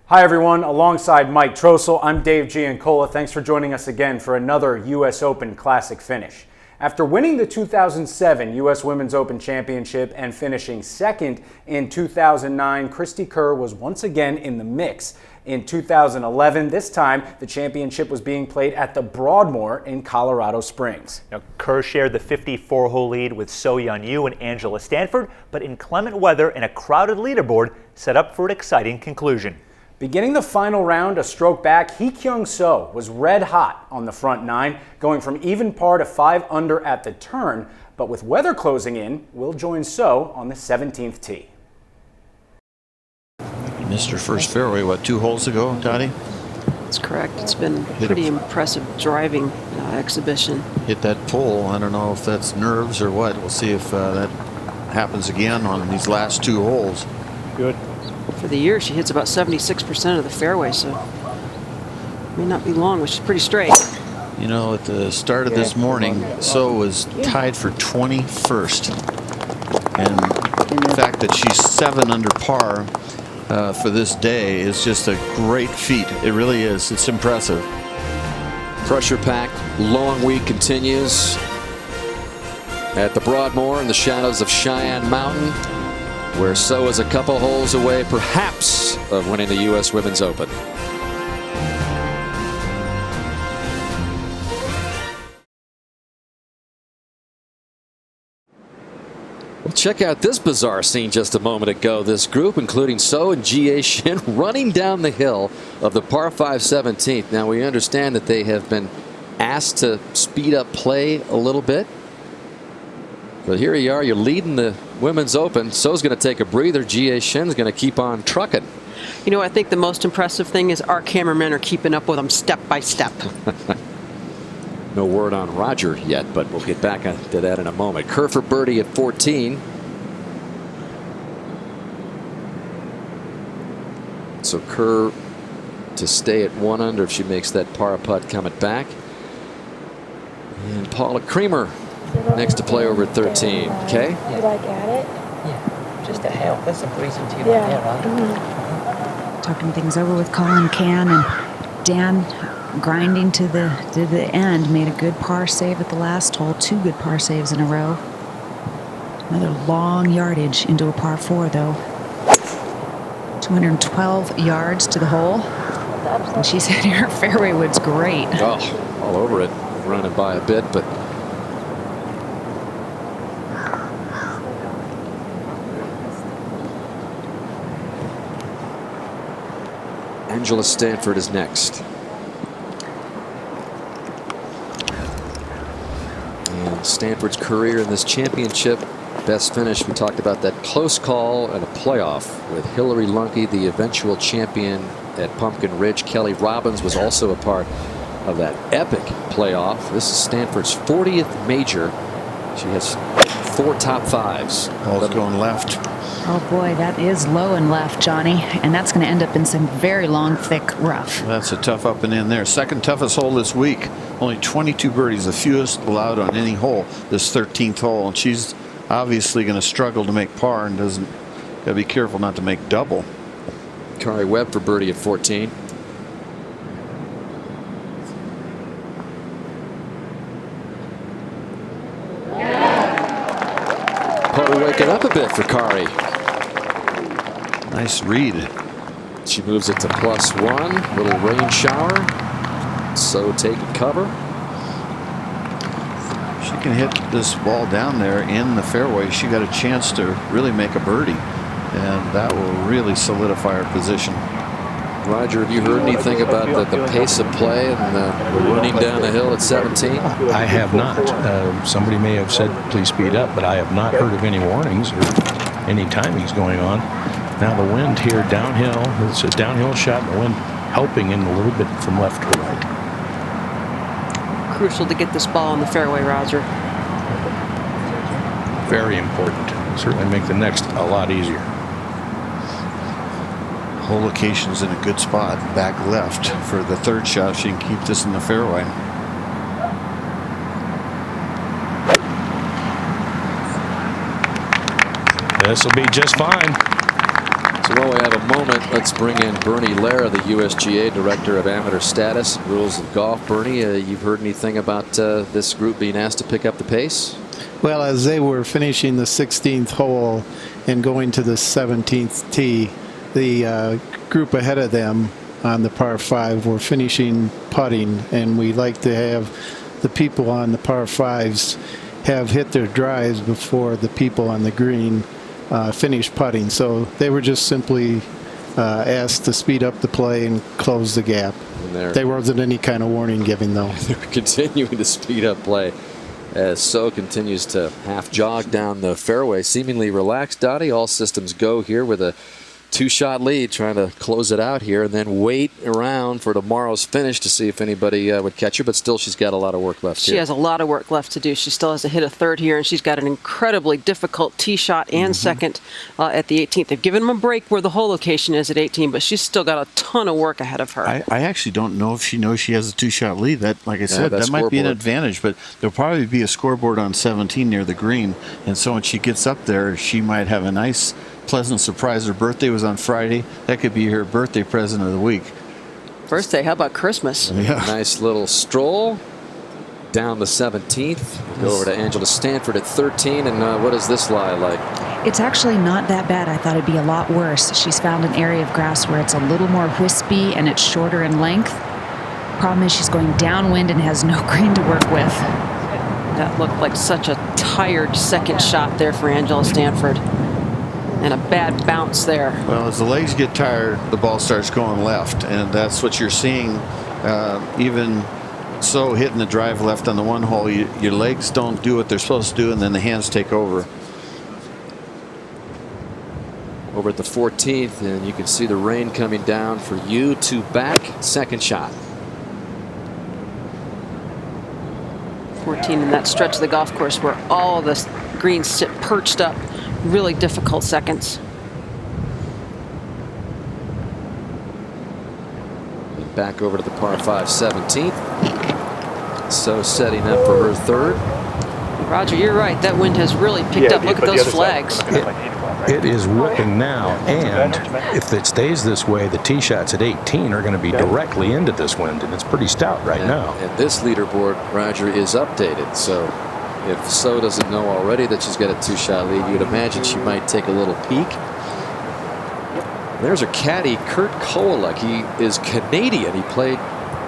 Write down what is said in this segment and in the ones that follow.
Hi everyone, alongside Mike Trossel, I'm Dave Giancola. Thanks for joining us again for another U.S. Open Classic finish. After winning the 2007 U.S. Women's Open Championship and finishing second in 2009, Cristie Kerr was once again in the mix. In 2011, this time, the championship was being played at the Broadmoor in Colorado Springs. Now, Kerr shared the 54-hole lead with So Yeon-Ryu and Angela Stanford, but inclement weather and a crowded leaderboard set up for an exciting conclusion. Beginning the final round, a stroke back, Hee Kyung-So was red hot on the front nine, going from even par to 5 under at the turn. But with weather closing in, we'll join So on the 17th tee. Missed her first fairway, what, 2 holes ago, Dottie? That's correct. It's been pretty impressive driving exhibition. Hit that pole. I don't know if that's nerves or what. We'll see if that happens again on these last 2 holes. Good. For the year, she hits about 76% of the fairway, so it may not be long, which is pretty straight. You know, at the start of this morning, So was tied for 21st. And the fact that she's 7 under par for this day is just a great feat. It really is. It's impressive. Pressure-packed, long week continues at the Broadmoor in the shadows of Cheyenne Mountain, where So is a couple holes away, perhaps, of winning the U.S. Women's Open. Well, check out this bizarre scene just a moment ago. This group, including So and Jie Shin, running down the hill of the par 5 17th. Now, we understand that they have been asked to speed up play a little bit. But here you are, you're leading the Women's Open. So's going to take a breather. Jie Shin's going to keep on trucking. You know, I think the most impressive thing is our cameramen are keeping up with them step by step. No word on Roger yet, but we'll get back to that in a moment. Kerr for birdie at 14. So Kerr to stay at 1 under if she makes that par putt coming back. And Paula Creamer next to play over at 13. Okay? You like at it? Yeah, just to help. That's a breezing too, Yeah. right there, right? Talking things over with Colin Can, and Dan grinding to the end, made a good par save at the last hole. 2 good par saves in a row. Another long yardage into a par 4 though. 212 yards to the hole, and she said her fairway wood's great. Oh, all over it, running by a bit, but Angela Stanford is next. And Stanford's career in this championship, best finish. We talked about that close call and a playoff with Hillary Lunke, the eventual champion at Pumpkin Ridge. Kelly Robbins was also a part of that epic playoff. This is Stanford's 40th major. She has 4 top 5s. Oh, it's going left. Oh boy, that is low and left, Johnny, and that's going to end up in some very long, thick rough. That's a tough up and in there. Second toughest hole this week. Only 22 birdies, the fewest allowed on any hole, this 13th hole. And she's obviously going to struggle to make par and doesn't. Got to be careful not to make double. Kari Webb for birdie at 14. Putter waking up a bit for Kari. Nice read. She moves it to +1. Little rain shower. So taking cover. She can hit this ball down there in the fairway. She got a chance to really make a birdie, and that will really solidify her position. Roger, have you heard anything about the pace of play and the running down the hill at 17? I have not. Somebody may have said please speed up, but I have not heard of any warnings or any timings going on. Now the wind here downhill, it's a downhill shot, and the wind helping in a little bit from left to right. Crucial to get this ball in the fairway, Roger. Very important. Certainly make the next a lot easier. Hole location's in a good spot, back left for the 3rd shot. She can keep this in the fairway. This will be just fine. So while we have a moment, let's bring in Bernie Lara, the USGA Director of Amateur Status, Rules of Golf. Bernie, you've heard anything about this group being asked to pick up the pace? Well, as they were finishing the 16th hole and going to the 17th tee, the group ahead of them on the par 5 were finishing putting, and we like to have the people on the par 5s have hit their drives before the people on the green finish putting. So they were just simply asked to speed up the play and close the gap. There wasn't any kind of warning given, though. They're continuing to speed up play as So continues to half jog down the fairway, seemingly relaxed. Dottie, all systems go here with a 2-shot lead, trying to close it out here and then wait around for tomorrow's finish to see if anybody would catch her. But still, she's got a lot of work left here. She has a lot of work left to do. She still has to hit a third here, and she's got an incredibly difficult tee shot and second at the 18th. They've given them a break where the hole location is at 18, but she's still got a ton of work ahead of her. I actually don't know if she knows she has a 2-shot lead. That, like I said, that might be an advantage, but there'll probably be a scoreboard on 17 near the green, and so when she gets up there, she might have a nice pleasant surprise. Her birthday was on Friday. That could be her birthday present of the week. Birthday, how about Christmas? Yeah. Nice little stroll down the 17th. Go over to Angela Stanford at 13. And what does this lie like? It's actually not that bad. I thought it'd be a lot worse. She's found an area of grass where it's a little more wispy and it's shorter in length. Problem is she's going downwind and has no green to work with. That looked like such a tired second shot there for Angela Stanford. And a bad bounce there. Well, as the legs get tired, the ball starts going left, and that's what you're seeing. Even So hitting the drive left on the one hole, your legs don't do what they're supposed to do, and then the hands take over. Over at the 14th, and you can see the rain coming down for you. 2 back, second shot. 14 in that stretch of the golf course where all the greens sit perched up. Really difficult seconds. And back over to the par 5 17th. So setting up for her third. Roger, you're right. That wind has really picked up. Look at those flags. It is whipping now, and if it stays this way, the tee shots at 18 are going to be directly into this wind, and it's pretty stout right now. And this leaderboard, Roger, is updated. So if So doesn't know already that she's got a 2-shot lead, you'd imagine she might take a little peek. There's her caddy, Kurt Kowalik. He is Canadian. He played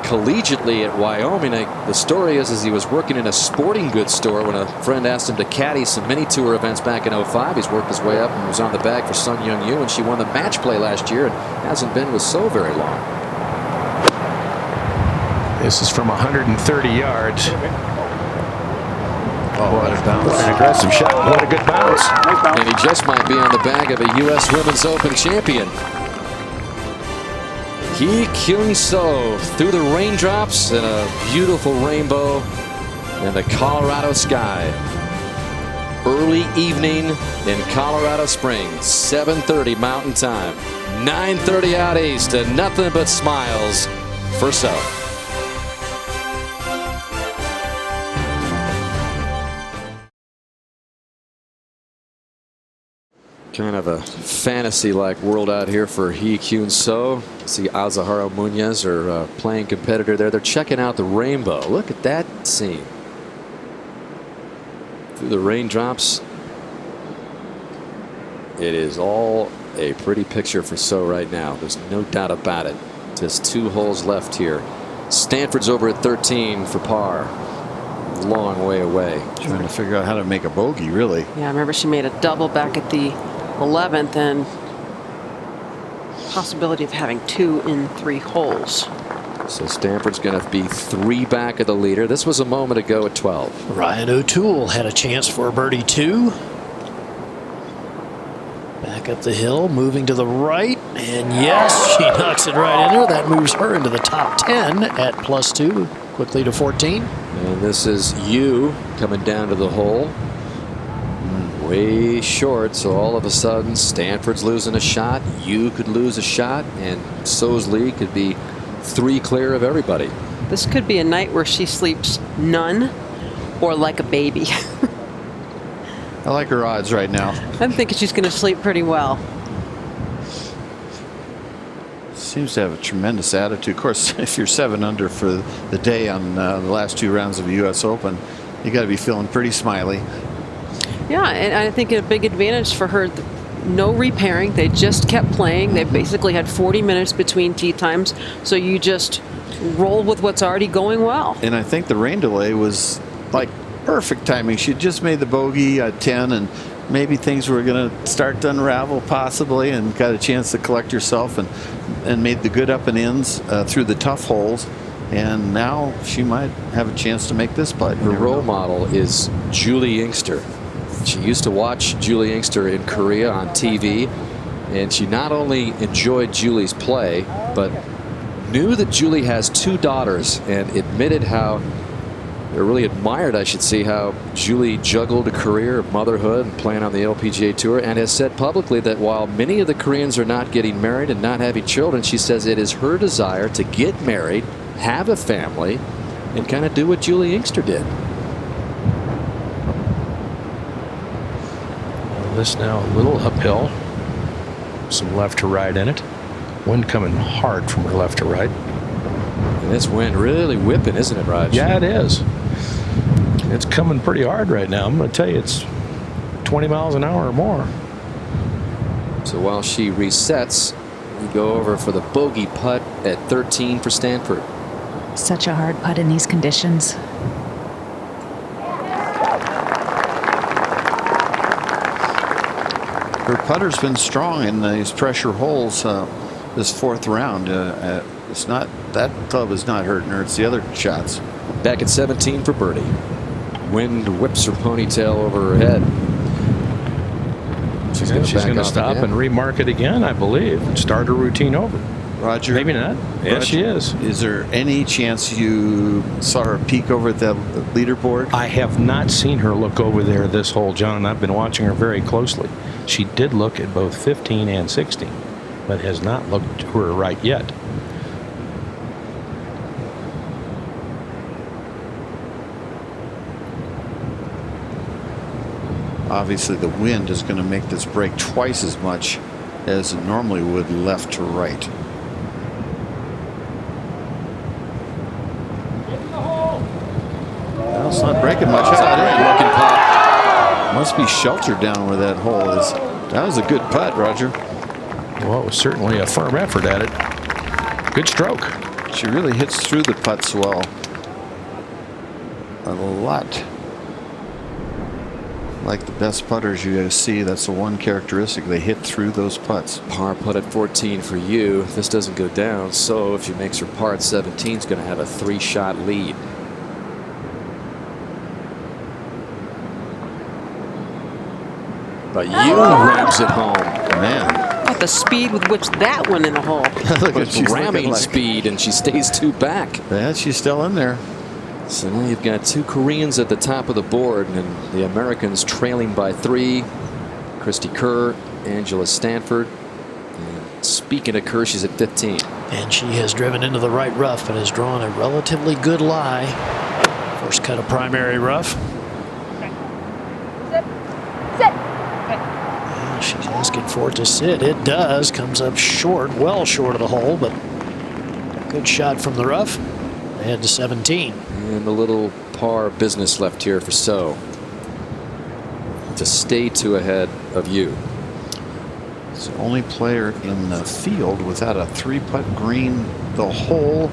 collegiately at Wyoming. The story is he was working in a sporting goods store when a friend asked him to caddy some mini tour events back in 05. He's worked his way up and was on the bag for Sun Young Yu, and she won the match play last year and hasn't been with So very long. This is from 130 yards. Oh, what an aggressive shot. What a good bounce. And he just might be on the bag of a U.S. Women's Open champion. Hee Kyung So through the raindrops and a beautiful rainbow in the Colorado sky. Early evening in Colorado Springs, 7:30 Mountain Time, 9:30 out east, and nothing but smiles for So. Kind of a fantasy-like world out here for Hee Kyung So. See Azahara Munoz, her playing competitor there. They're checking out the rainbow. Look at that scene. Through the raindrops. It is all a pretty picture for So right now. There's no doubt about it. Just 2 holes left here. Stanford's over at 13 for par. Long way away. Trying to figure out how to make a bogey, really. Yeah, I remember she made a double back at the 11th, and possibility of having 2 in 3 holes. So Stanford's going to be 3 back of the leader. This was a moment ago at 12. Ryan O'Toole had a chance for a birdie 2. Back up the hill, moving to the right, and yes, she knocks it right in there. That moves her into the top 10 at +2, quickly to 14. And this is Yu coming down to the hole. Way short, so all of a sudden Stanford's losing a shot. Yu could lose a shot, and So's lead could be 3 clear of everybody. This could be a night where she sleeps none or like a baby. I like her odds right now. I'm thinking she's going to sleep pretty well. Seems to have a tremendous attitude. Of course, if you're 7 under for the day on the last 2 rounds of the U.S. Open, you got to be feeling pretty smiley. Yeah, and I think a big advantage for her, no repairing. They just kept playing. They basically had 40 minutes between tee times, so you just roll with what's already going well. And I think the rain delay was like perfect timing. She just made the bogey at 10, and maybe things were going to start to unravel possibly, and got a chance to collect herself and made the good up and ins through the tough holes. And now she might have a chance to make this putt. Her role model is Julie Inkster. She used to watch Julie Inkster in Korea on TV, and she not only enjoyed Julie's play, but knew that Julie has 2 daughters, and admitted how, or really admired, I should say, how Julie juggled a career of motherhood and playing on the LPGA Tour, and has said publicly that while many of the Koreans are not getting married and not having children, she says it is her desire to get married, have a family, and kind of do what Julie Inkster did. This now a little uphill, some left to right in it. Wind coming hard from her left to right. And this wind really whipping, isn't it, Raj? Yeah, it is. It's coming pretty hard right now. I'm going to tell you, it's 20 miles an hour or more. So while she resets, we go over for the bogey putt at 13 for Stanford. Such a hard putt in these conditions. Her putter's been strong in these pressure holes this 4th round. It's not, that club is not hurting her. It's the other shots. Back at 17 for birdie. Wind whips her ponytail over her head. She's going to stop and remark it again, I believe, and start her routine over. Roger, maybe not. Yes, she is. Is there any chance you saw her peek over at that leaderboard? I have not seen her look over there this hole, John. I've been watching her very closely. She did look at both 15 and 16, but has not looked to her right yet. Obviously, the wind is going to make this break twice as much as it normally would left to right. Well, it's not breaking much. Looking putt. Must be sheltered down where that hole is. That was a good putt, Roger. Well, it was certainly a firm effort at it. Good stroke. She really hits through the putts well. A lot like the best putters you guys see. That's the one characteristic. They hit through those putts. Par putt at 14 for you. If this doesn't go down, so if she makes her par at 17, is going to have a 3-shot lead. But you rams it home. Man. But the speed with which that went in the hole. Look at she's ramming like, speed, and she stays 2 back. Yeah, she's still in there. So now you've got 2 Koreans at the top of the board, and the Americans trailing by 3. Christy Kerr, Angela Stanford. And speaking of Kerr, she's at 15. And she has driven into the right rough, but has drawn a relatively good lie. First cut of primary rough. Yeah, she's asking for it to sit. It does. Comes up short, well short of the hole, but good shot from the rough. They head to 17. And a little par business left here for So to stay 2 ahead of you. It's the only player in the field without a 3-putt green the whole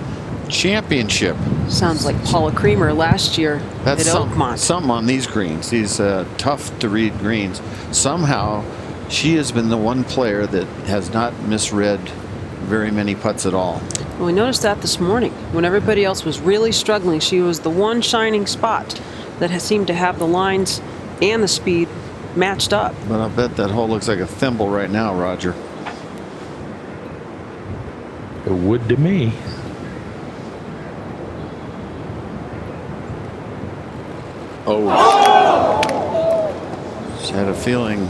championship. Sounds like Paula Creamer last year That's at Oakmont. something on these greens, these tough to read greens. Somehow she has been the one player that has not misread very many putts at all. Well, we noticed that this morning. When everybody else was really struggling, she was the one shining spot that has seemed to have the lines and the speed matched up. But I bet that hole looks like a thimble right now, Roger. It would to me. Oh. Just had a feeling.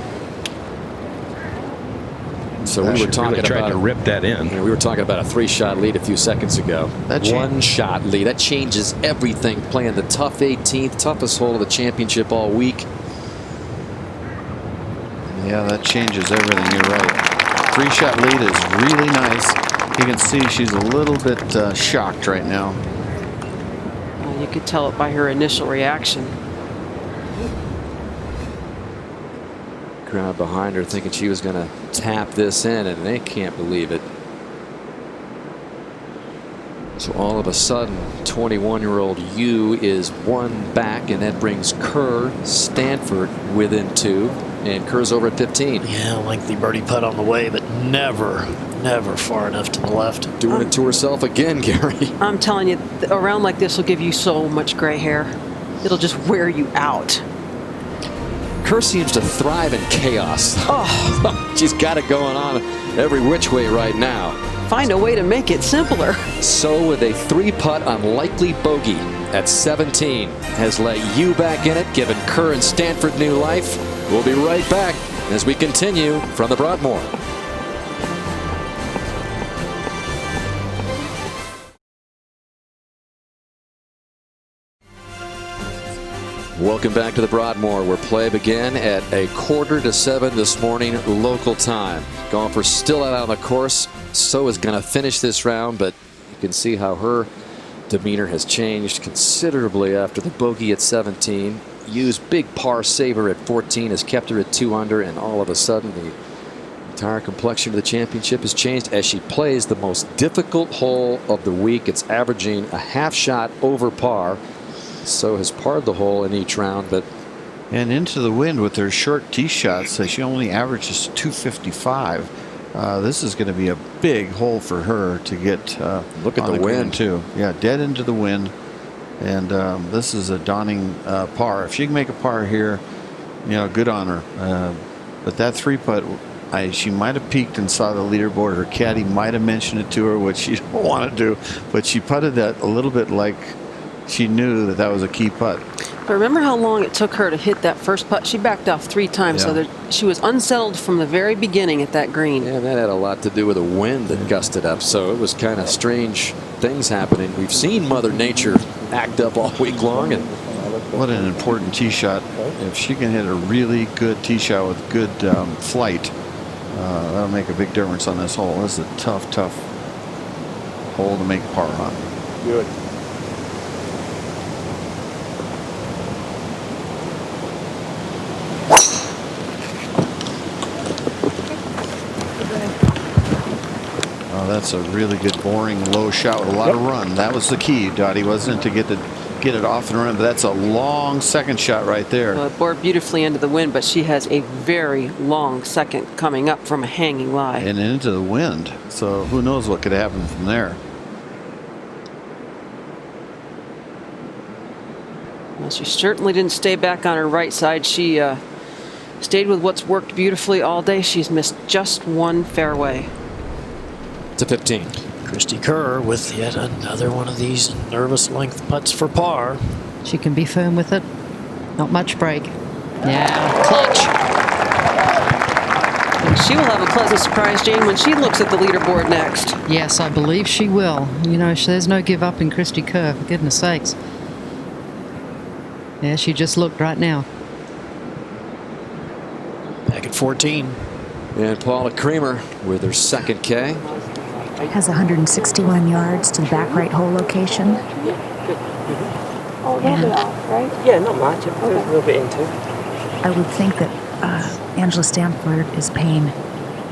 So we were talking really tried about to rip that in. We were talking about a 3-shot lead a few seconds ago. That 1-shot lead. That changes everything. Playing the tough 18th, toughest hole of the championship all week. Yeah, that changes everything. You're right. 3-shot lead is really nice. You can see she's a little bit shocked right now. You could tell it by her initial reaction. Crowd behind her thinking she was going to tap this in, and they can't believe it. So all of a sudden, 21-year-old Yu is one back, and that brings Kerr Stanford within 2, and Kerr's over at 15. Yeah, lengthy birdie putt on the way, but never far enough to the left. Doing it to herself again, Gary. I'm telling you, a round like this will give you so much gray hair. It'll just wear you out. Kerr seems to thrive in chaos. Oh. She's got it going on every which way right now. Find a way to make it simpler. So with a 3-putt unlikely bogey at 17 has let Yu back in it, giving Kerr and Stanford new life. We'll be right back as we continue from the Broadmoor. Welcome back to the Broadmoor, where play began at 6:45 this morning local time. Golfers still out on the course. So is going to finish this round, but you can see how her demeanor has changed considerably after the bogey at 17. Yu's big par saver at 14 has kept her at 2 under, and all of a sudden the entire complexion of the championship has changed as she plays the most difficult hole of the week. It's averaging a half shot over par. So has parred the hole in each round, but and into the wind with her short tee shots, she only averages 255. This is going to be a big hole for her to get. Look at the wind too. Yeah, dead into the wind, and this is a daunting par. If she can make a par here, good on her. But that 3-putt, she might have peeked and saw the leaderboard. Her caddy might have mentioned it to her, which she don't want to do, but she putted that a little bit like she knew that was a key putt. But remember how long it took her to hit that first putt? She backed off 3 times, Yeah. so she was unsettled from the very beginning at that green. yeah, that had a lot to do with the wind that gusted up. So it was kind of strange things happening. We've seen Mother Nature act up all week long, and what an important tee shot. If she can hit a really good tee shot with good flight, that'll make a big difference on this hole. This is a tough hole to make par on. Good. That's a really good boring low shot with a lot of run. That was the key, Dottie, wasn't it, to get it off and run? But that's a long second shot right there. Well, it bore beautifully into the wind, but she has a very long second coming up from a hanging lie. And into the wind. So who knows what could happen from there. Well, she certainly didn't stay back on her right side. She stayed with what's worked beautifully all day. She's missed just one fairway. to 15. Christy Kerr with yet another one of these nervous length putts for par. She can be firm with it. Not much break. Yeah, clutch. And she will have a pleasant surprise, Jane, when she looks at the leaderboard next. Yes, I believe she will. You know, there's no give up in Christy Kerr, for goodness sakes. Yeah, she just looked right now. Back at 14. And Paula Creamer with her second K. Has 161 yards to the back right hole location. Oh, that'll be all right. Yeah, not much. It was a little bit into. I would think that Angela Stanford is paying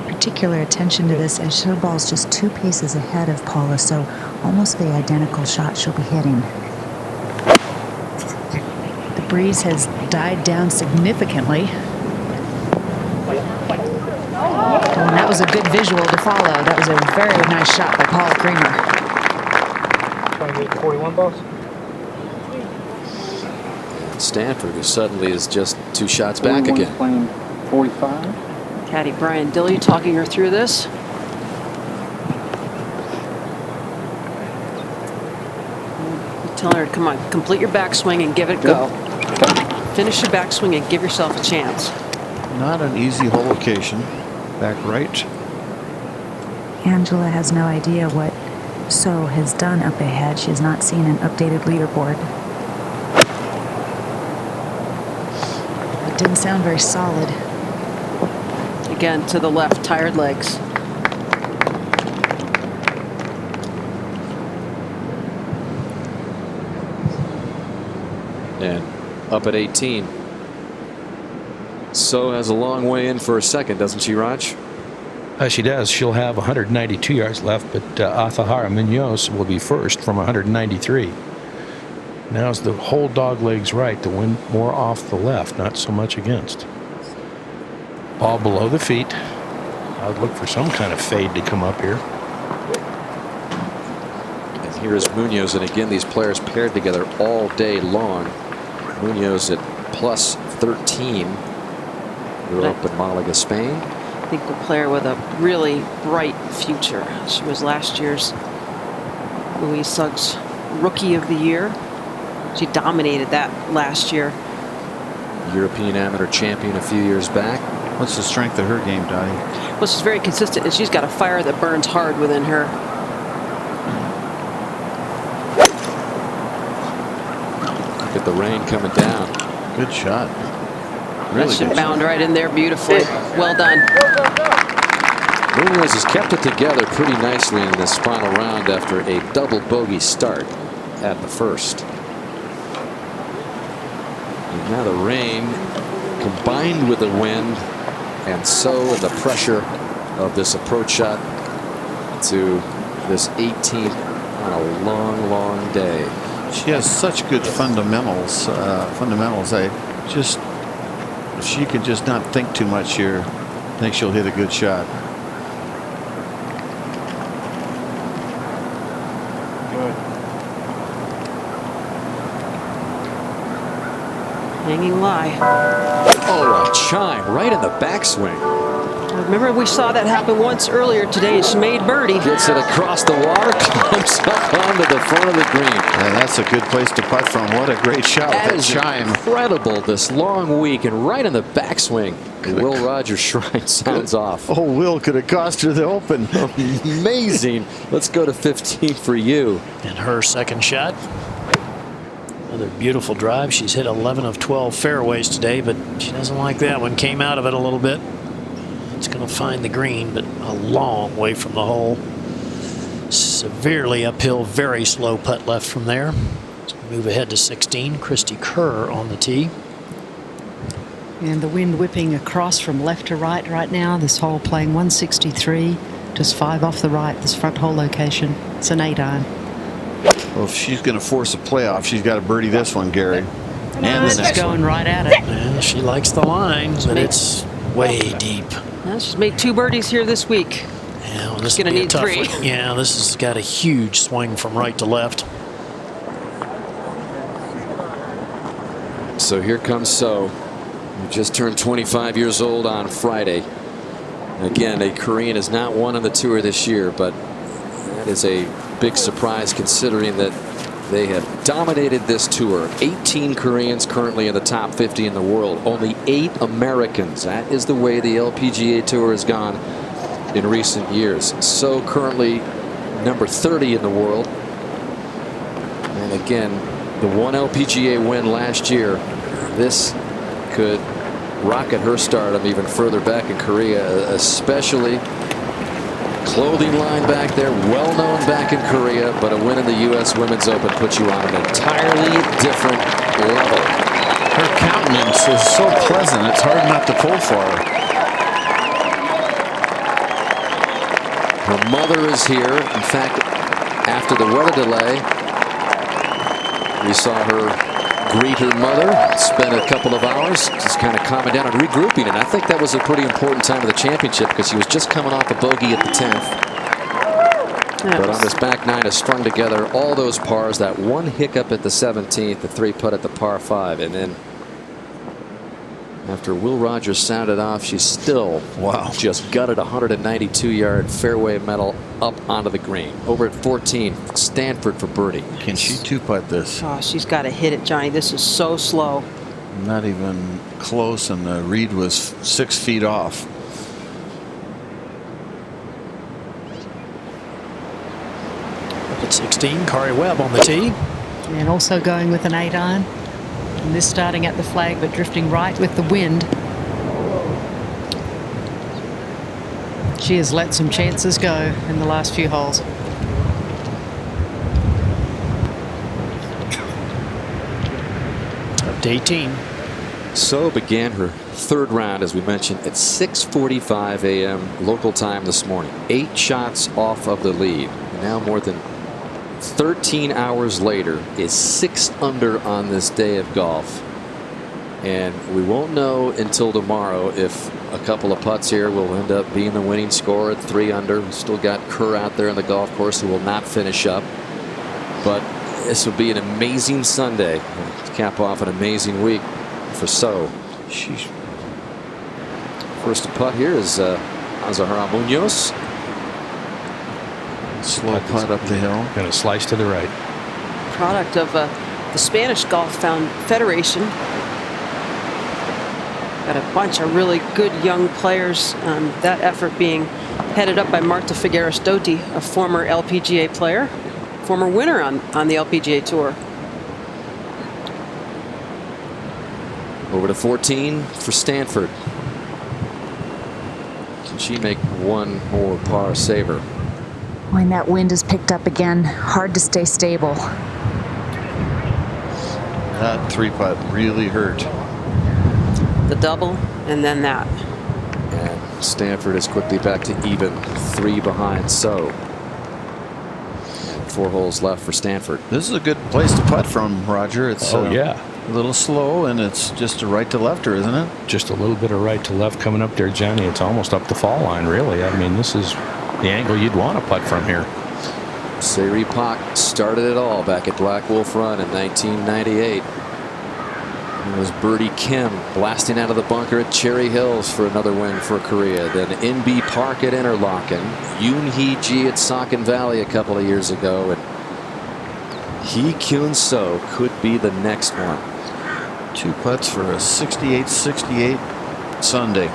particular attention to this, as her ball's just 2 paces ahead of Paula, so almost the identical shot she'll be hitting. The breeze has died down significantly. And that was a good visual to follow. That was a very nice shot by Paula Creamer. 41 balls. Stanford, who suddenly is just 2 shots back again. 45. Caddy Brian Dilly talking her through this. Telling her to come on, complete your backswing and give it a go. Finish your backswing and give yourself a chance. Not an easy hole location. Back right. Angela has no idea what So has done up ahead. She has not seen an updated leaderboard. It didn't sound very solid. Again, to the left, tired legs. And up at 18. So has a long way in for a second, doesn't she, Raj? She does. She'll have 192 yards left, but Azahara Munoz will be first from 193. Now's the whole dog legs right. The wind more off the left, not so much against. Ball below the feet. I would look for some kind of fade to come up here. And here's Munoz, and again, these players paired together all day long. Munoz at plus 13. Grew up in Malaga, Spain. I think a player with a really bright future. She was last year's Louise Suggs Rookie of the Year. She dominated that last year. European amateur champion a few years back. What's the strength of her game, Dottie? Well, she's very consistent, and she's got a fire that burns hard within her. Look at the rain coming down. Good shot. Really that should bound right in there beautifully. Well done. Munoz has kept it together pretty nicely in this final round after a double bogey start at the first. And now the rain combined with the wind and so the pressure of this approach shot to this 18th on a long, long day. She has such good fundamentals. If she can just not think too much here, I think she'll hit a good shot. Hanging lie. Oh, a chime right in the backswing. Remember, we saw that happen once earlier today. She made birdie. Gets it across the water, comes up onto the front of the green. And that's a good place to putt from. What a great shot with that chime. Incredible this long week and right in the backswing. Will Rogers Shrine sounds off. Oh, Will could have cost her the Open. Amazing. Let's go to 15 for you. And her second shot. Another beautiful drive. She's hit 11 of 12 fairways today, but she doesn't like that one. Came out of it a little bit. It's going to find the green, but a long way from the hole. Severely uphill, very slow putt left from there. So move ahead to 16. Christy Kerr on the tee. And the wind whipping across from left to right now. This hole playing 163, just 5 off the right, this front hole location. It's an 8-iron. Well, if she's going to force a playoff, she's got to birdie this one, Gary. And the next going one. right at it. Well, she likes the line, but it's way deep. Well, she's made 2 birdies here this week. Yeah, well, this She's going to need 3. one. Yeah, this has got a huge swing from right to left. So here comes So. Who just turned 25 years old on Friday. Again, a Korean has not won on the tour this year, but that is a big surprise considering that they have dominated this tour. 18 Koreans currently in the top 50 in the world. Only 8 Americans. That is the way the LPGA Tour has gone in recent years. So currently number 30 in the world. And again, the one LPGA win last year. This could rocket her stardom even further back in Korea, especially clothing line back there, well known back in Korea, but a win in the U.S. Women's Open puts you on an entirely different level. Her countenance is so pleasant, it's hard not to pull for her. Her mother is here. In fact, after the weather delay, we saw her greet her mother, spent a couple of hours just kind of calming down and regrouping, and I think that was a pretty important time of the championship because she was just coming off a bogey at the 10th. But on this back 9 has strung together all those pars, that one hiccup at the 17th, the 3-putt at the par 5, and then after Will Rogers sounded off, she still just gutted a 192-yard fairway metal up onto the green. Over at 14, Stanford for birdie. Can she 2-putt this? Oh, she's got to hit it, Johnny. This is so slow. Not even close, and the reed was 6 feet off. Up at 16, Kari Webb on the tee. And also going with an 8-iron. And this starting at the flag but drifting right with the wind. She has let some chances go in the last few holes. to 18. So began her third round, as we mentioned, at 6:45 a.m. local time this morning. 8 shots off of the lead. Now more than 13 hours later is 6 under on this day of golf. And we won't know until tomorrow if a couple of putts here will end up being the winning score at 3 under. We've still got Kerr out there on the golf course who will not finish up. But this will be an amazing Sunday to cap off an amazing week for So. Sheesh. First to putt here is Azahara Munoz. Slow putt up the hill. Going to slice to the right. Product of the Spanish Golf Federation. Got a bunch of really good young players. That effort being headed up by Marta Figueres Doty, a former LPGA player, former winner on the LPGA Tour. Over to 14 for Stanford. Can she make one more par saver? When that wind is picked up again, hard to stay stable. That 3-putt really hurt. The double and then that. And Stanford is quickly back to even, 3 behind So. 4 holes left for Stanford. This is a good place to putt from, Roger. It's yeah. a little slow, and it's just a right to lefter, isn't it? Just a little bit of right to left coming up there, Johnny. It's almost up the fall line, really. I mean, this is the angle you'd want to putt from here. Sayri Pak started it all back at Black Wolf Run in 1998. It was Birdie Kim blasting out of the bunker at Cherry Hills for another win for Korea. Then NB Park at Interlaken, Yoon Hee Ji at Saucon Valley a couple of years ago, and Hee Kyun So could be the next one. 2 putts for a 68-68 Sunday.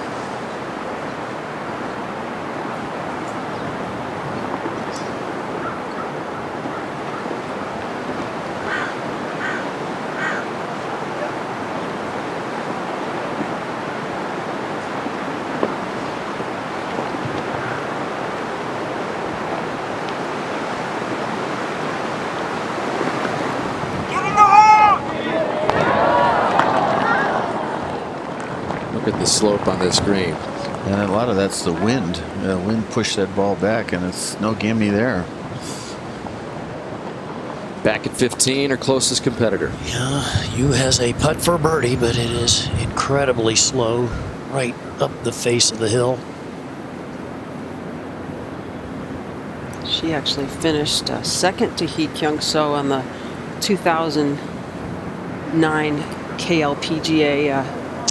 The slope on this green, and a lot of that's the wind. The wind pushed that ball back, and it's no gimme there. Back at 15, her closest competitor. Yeah, Yu has a putt for birdie, but it is incredibly slow right up the face of the hill. She actually finished second to Hee Kyung So on the 2009 KLPGA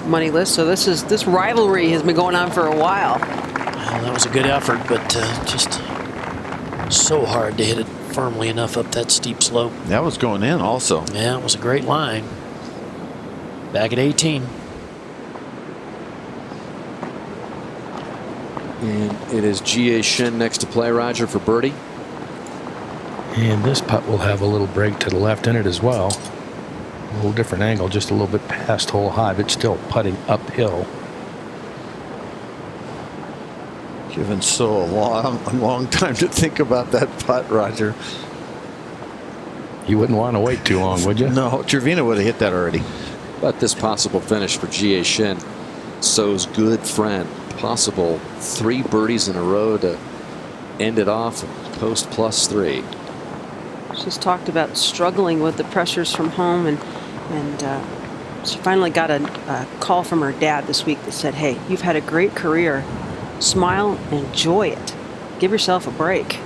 money list. So this rivalry has been going on for a while. Well, that was a good effort, but just so hard to hit it firmly enough up that steep slope. That was going in also. Yeah, it was a great line. Back at 18. And it is Jie Shin next to play, Roger, for birdie. And this putt will have a little break to the left in it as well. A little different angle, just a little bit past hole high, but still putting uphill. Given So a long time to think about that putt, Roger. You wouldn't want to wait too long, would you? No, Trevino would have hit that already. But this possible finish for Jie Shin, So's good friend. Possible 3 birdies in a row to end it off and post +3. She's talked about struggling with the pressures from home, and she finally got a call from her dad this week that said, "Hey, you've had a great career. Smile and enjoy it. Give yourself a break."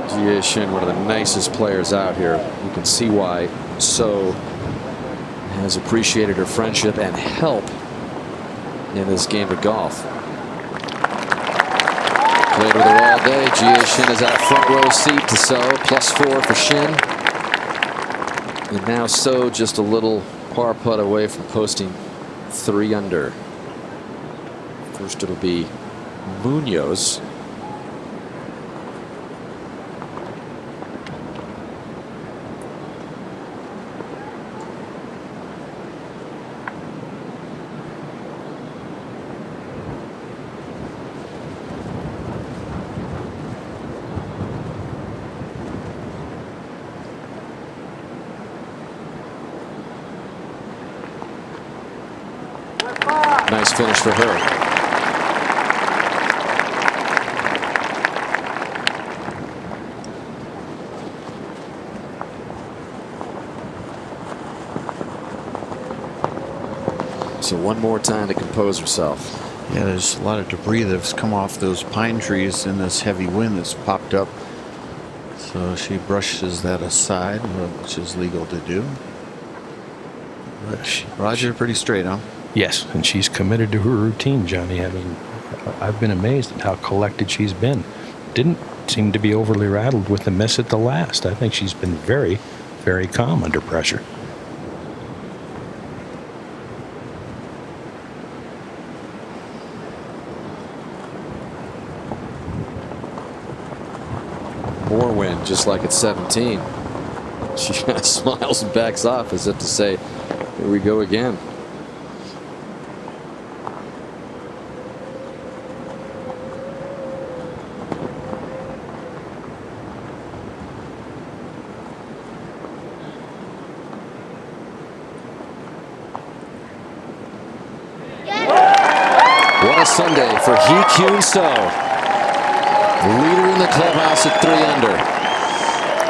Jie Shin, one of the nicest players out here. You can see why So has appreciated her friendship and help in this game of golf. Played with her all day. Jie Shin is out front row seat to So, +4 for Shin. And now So just a little par putt away from posting 3 under. First it'll be Munoz. Nice finish for her. So one more time to compose herself. Yeah, there's a lot of debris that's come off those pine trees in this heavy wind that's popped up. So she brushes that aside, which is legal to do. But Roger, pretty straight, huh? Yes, and she's committed to her routine, Johnny. I mean, I've been amazed at how collected she's been. Didn't seem to be overly rattled with the miss at the last. I think she's been very, very calm under pressure. More wind, just like at 17. She kind of smiles and backs off as if to say, here we go again. What a Sunday for Hee Kyun Seo. Leader in the clubhouse at 3 under.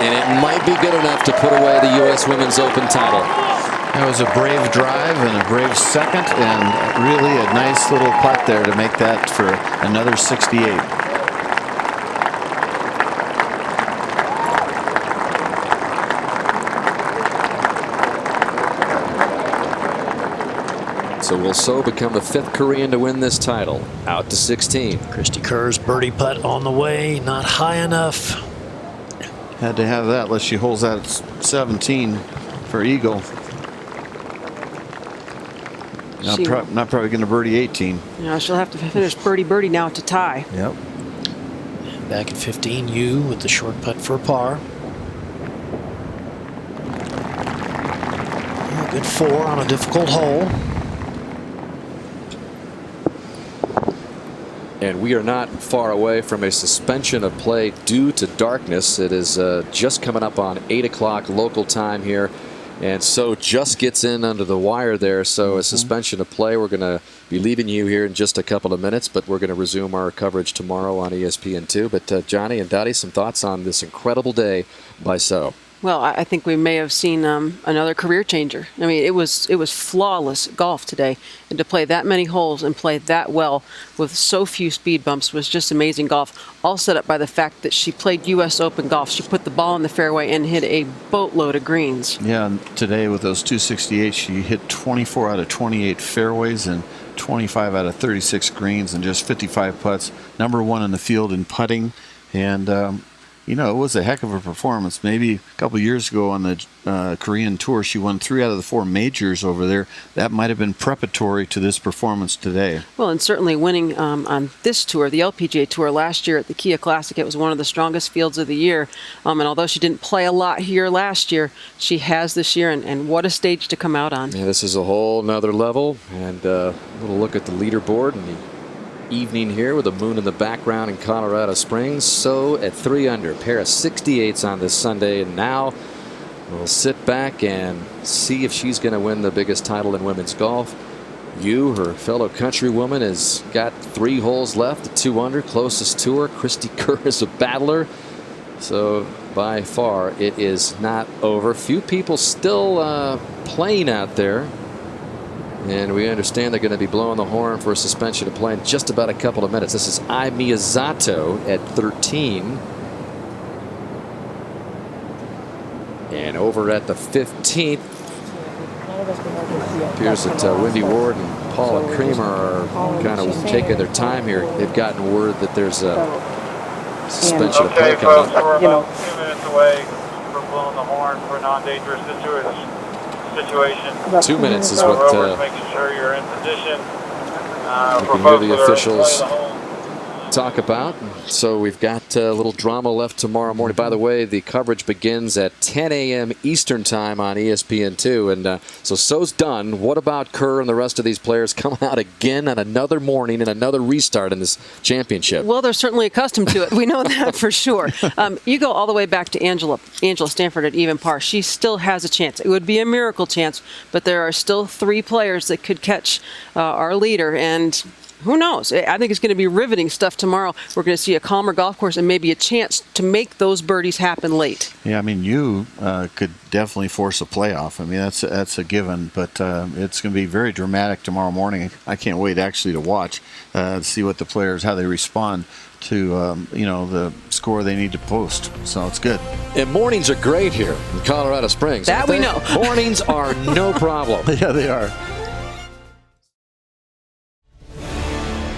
And it might be good enough to put away the U.S. Women's Open title. That was a brave drive and a brave second, and really a nice little putt there to make that for another 68. So will Seo become the 5th Korean to win this title? Out to 16. Christy Kerr's birdie putt on the way, not high enough. Had to have that unless she holds that at 17 for eagle. Not probably going to birdie 18. Yeah, she'll have to finish birdie now to tie. Yep. Back at 15, Yu with the short putt for a par. A good 4 on a difficult hole. And we are not far away from a suspension of play due to darkness. It is just coming up on 8 o'clock local time here. And Seo just gets in under the wire there. So a suspension of play. We're going to be leaving you here in just a couple of minutes, but we're going to resume our coverage tomorrow on ESPN2. But Johnny and Dottie, some thoughts on this incredible day by Seo? Well, I think we may have seen another career changer. I mean, it was flawless golf today, and to play that many holes and play that well with so few speed bumps was just amazing golf. All set up by the fact that she played U.S. Open golf. She put the ball in the fairway and hit a boatload of greens. Yeah, and today with those 268, she hit 24 out of 28 fairways and 25 out of 36 greens and just 55 putts. #1 in the field in putting, and you know, it was a heck of a performance. Maybe a couple years ago on the Korean Tour, she won 3 out of the 4 majors over there. That might have been preparatory to this performance today. Well, and certainly winning on this tour, the LPGA Tour last year at the Kia Classic, it was one of the strongest fields of the year. And although she didn't play a lot here last year, she has this year, and what a stage to come out on. Yeah, this is a whole nother level. And a little look at the leaderboard and the evening here with the moon in the background in Colorado Springs. Seo at 3 under, pair of 68s on this Sunday, and now we'll sit back and see if she's going to win the biggest title in women's golf. Yu, her fellow countrywoman, has got 3 holes left at 2 under, closest to her. Christy Kerr is a battler, so by far it is not over. Few people still playing out there. And we understand they're going to be blowing the horn for a suspension of play in just about a couple of minutes. This is Ai Miyazato at 13. And over at the 15th, appears that Wendy Ward and Paula Creamer are kind of taking their time here. They've gotten word that there's a suspension of play coming up. We're about 2 minutes away from blowing the horn for a non-dangerous situation. 2 minutes is what making sure you're in position. you can hear the officials talk about. So we've got a little drama left tomorrow morning. By the way, the coverage begins at 10 a.m. Eastern time on ESPN2. And So's done. What about Kerr and the rest of these players coming out again on another morning and another restart in this championship? Well, they're certainly accustomed to it. We know that for sure. You go all the way back to Angela Stanford at even par. She still has a chance. It would be a miracle chance, but there are still 3 players that could catch our leader. And who knows? I think it's going to be riveting stuff tomorrow. We're going to see a calmer golf course and maybe a chance to make those birdies happen late. Yeah, I mean, you could definitely force a playoff. I mean, that's a given, but it's going to be very dramatic tomorrow morning. I can't wait actually to watch, to see what the players, how they respond to the score they need to post. So it's good. And mornings are great here in Colorado Springs. That we know. Mornings are no problem. Yeah, they are.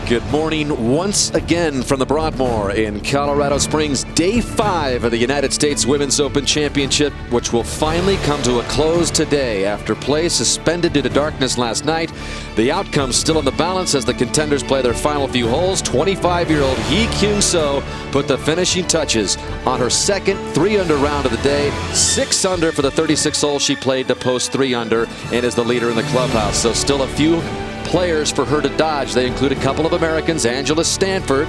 Good morning once again from the Broadmoor in Colorado Springs. Day 5 of the United States Women's Open Championship, which will finally come to a close today after play suspended due to darkness last night. The outcome still in the balance as the contenders play their final few holes. 25-year-old Hee Kyung So put the finishing touches on her second 3-under round of the day. 6 under for the 36 holes she played to post 3 under and is the leader in the clubhouse. So still a few players for her to dodge. They include a couple of Americans. Angela Stanford,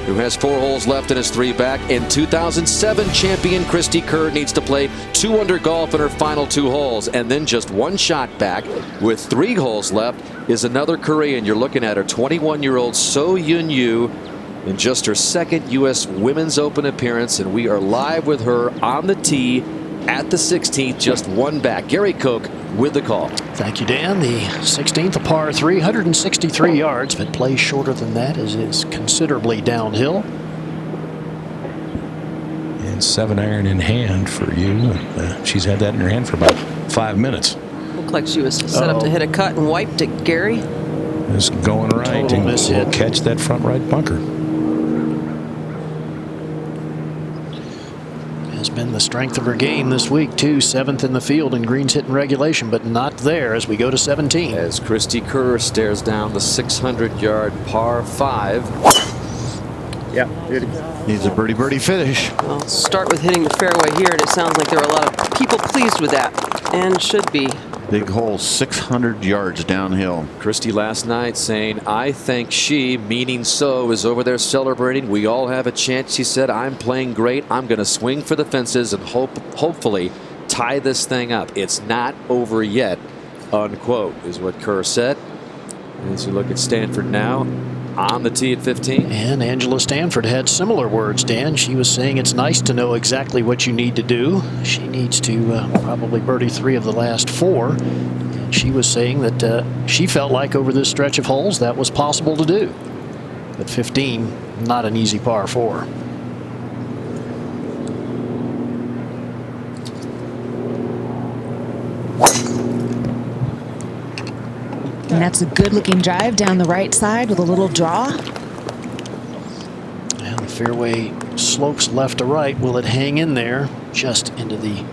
who has 4 holes left and is 3 back. And 2007 champion Cristie Kerr needs to play 2 under golf in her final 2 holes. And then just 1 shot back with 3 holes left is another Korean. You're looking at her 21-year-old So Yun-yu in just her second U.S. Women's Open appearance. And we are live with her on the tee at the 16th, just 1 back. Gary Koch with the call. Thank you, Dan. The 16th, a par 3, 163 yards, but plays shorter than that as it's considerably downhill. And 7-iron in hand for you. She's had that in her hand for about 5 minutes. Looked like she was set up to hit a cut and wiped it, Gary. It's going right Total and miss will hit. catch that front right bunker. Has been the strength of her game this week, too. 7th in the field in greens hit in regulation, but not there as we go to 17. As Cristie Kerr stares down the 600-yard par 5. Yeah, needs a birdie finish. Well, start with hitting the fairway here, and it sounds like there are a lot of people pleased with that, and should be. Big hole, 600 yards downhill. Cristie last night saying, I think she, meaning So, is over there celebrating. We all have a chance, she said. I'm playing great. I'm going to swing for the fences and hopefully tie this thing up. It's not over yet, unquote, is what Kerr said. As you look at Stanford now, on the tee at 15. And Angela Stanford had similar words, Dan. She was saying it's nice to know exactly what you need to do. She needs to probably birdie 3 of the last 4. And she was saying that she felt like over this stretch of holes that was possible to do. But 15, not an easy par 4. And that's a good-looking drive down the right side with a little draw. And the fairway slopes left to right. Will it hang in there just into the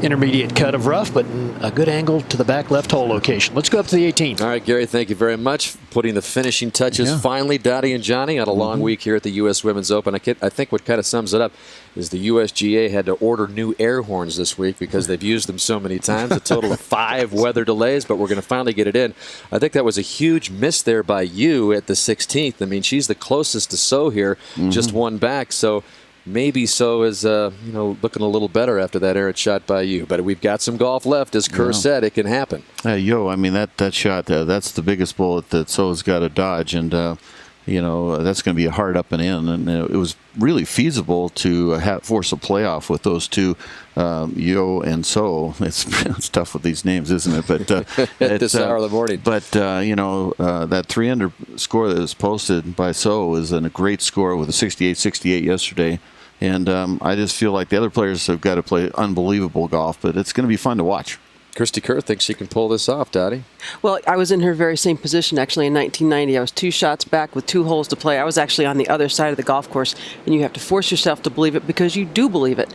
intermediate cut of rough, but a good angle to the back left hole location. Let's go up to the 18th. All right, Gary, thank you very much for putting the finishing touches. Finally, Dottie and Johnny had a long week here at the U.S. Women's Open. I think what kind of sums it up is the USGA had to order new air horns this week because they've used them so many times, a total of 5 weather delays, but we're going to finally get it in. I think that was a huge miss there by you at the 16th. I mean, she's the closest to So here, just 1 back, so maybe So is looking a little better after that errant shot by you. But we've got some golf left. As Kerr said, it can happen. I mean, that shot, that's the biggest bullet that So's got to dodge. And, that's going to be a hard up and in. And it was really feasible to force a playoff with those two, Yo and So. It's tough with these names, isn't it? But at this hour of the morning. But, that 3-under score that was posted by So is a great score with a 68-68 yesterday. And I just feel like the other players have got to play unbelievable golf, but it's going to be fun to watch. Christy Kerr thinks she can pull this off, Dottie. Well, I was in her very same position actually in 1990. I was 2 shots back with 2 holes to play. I was actually on the other side of the golf course, and you have to force yourself to believe it because you do believe it.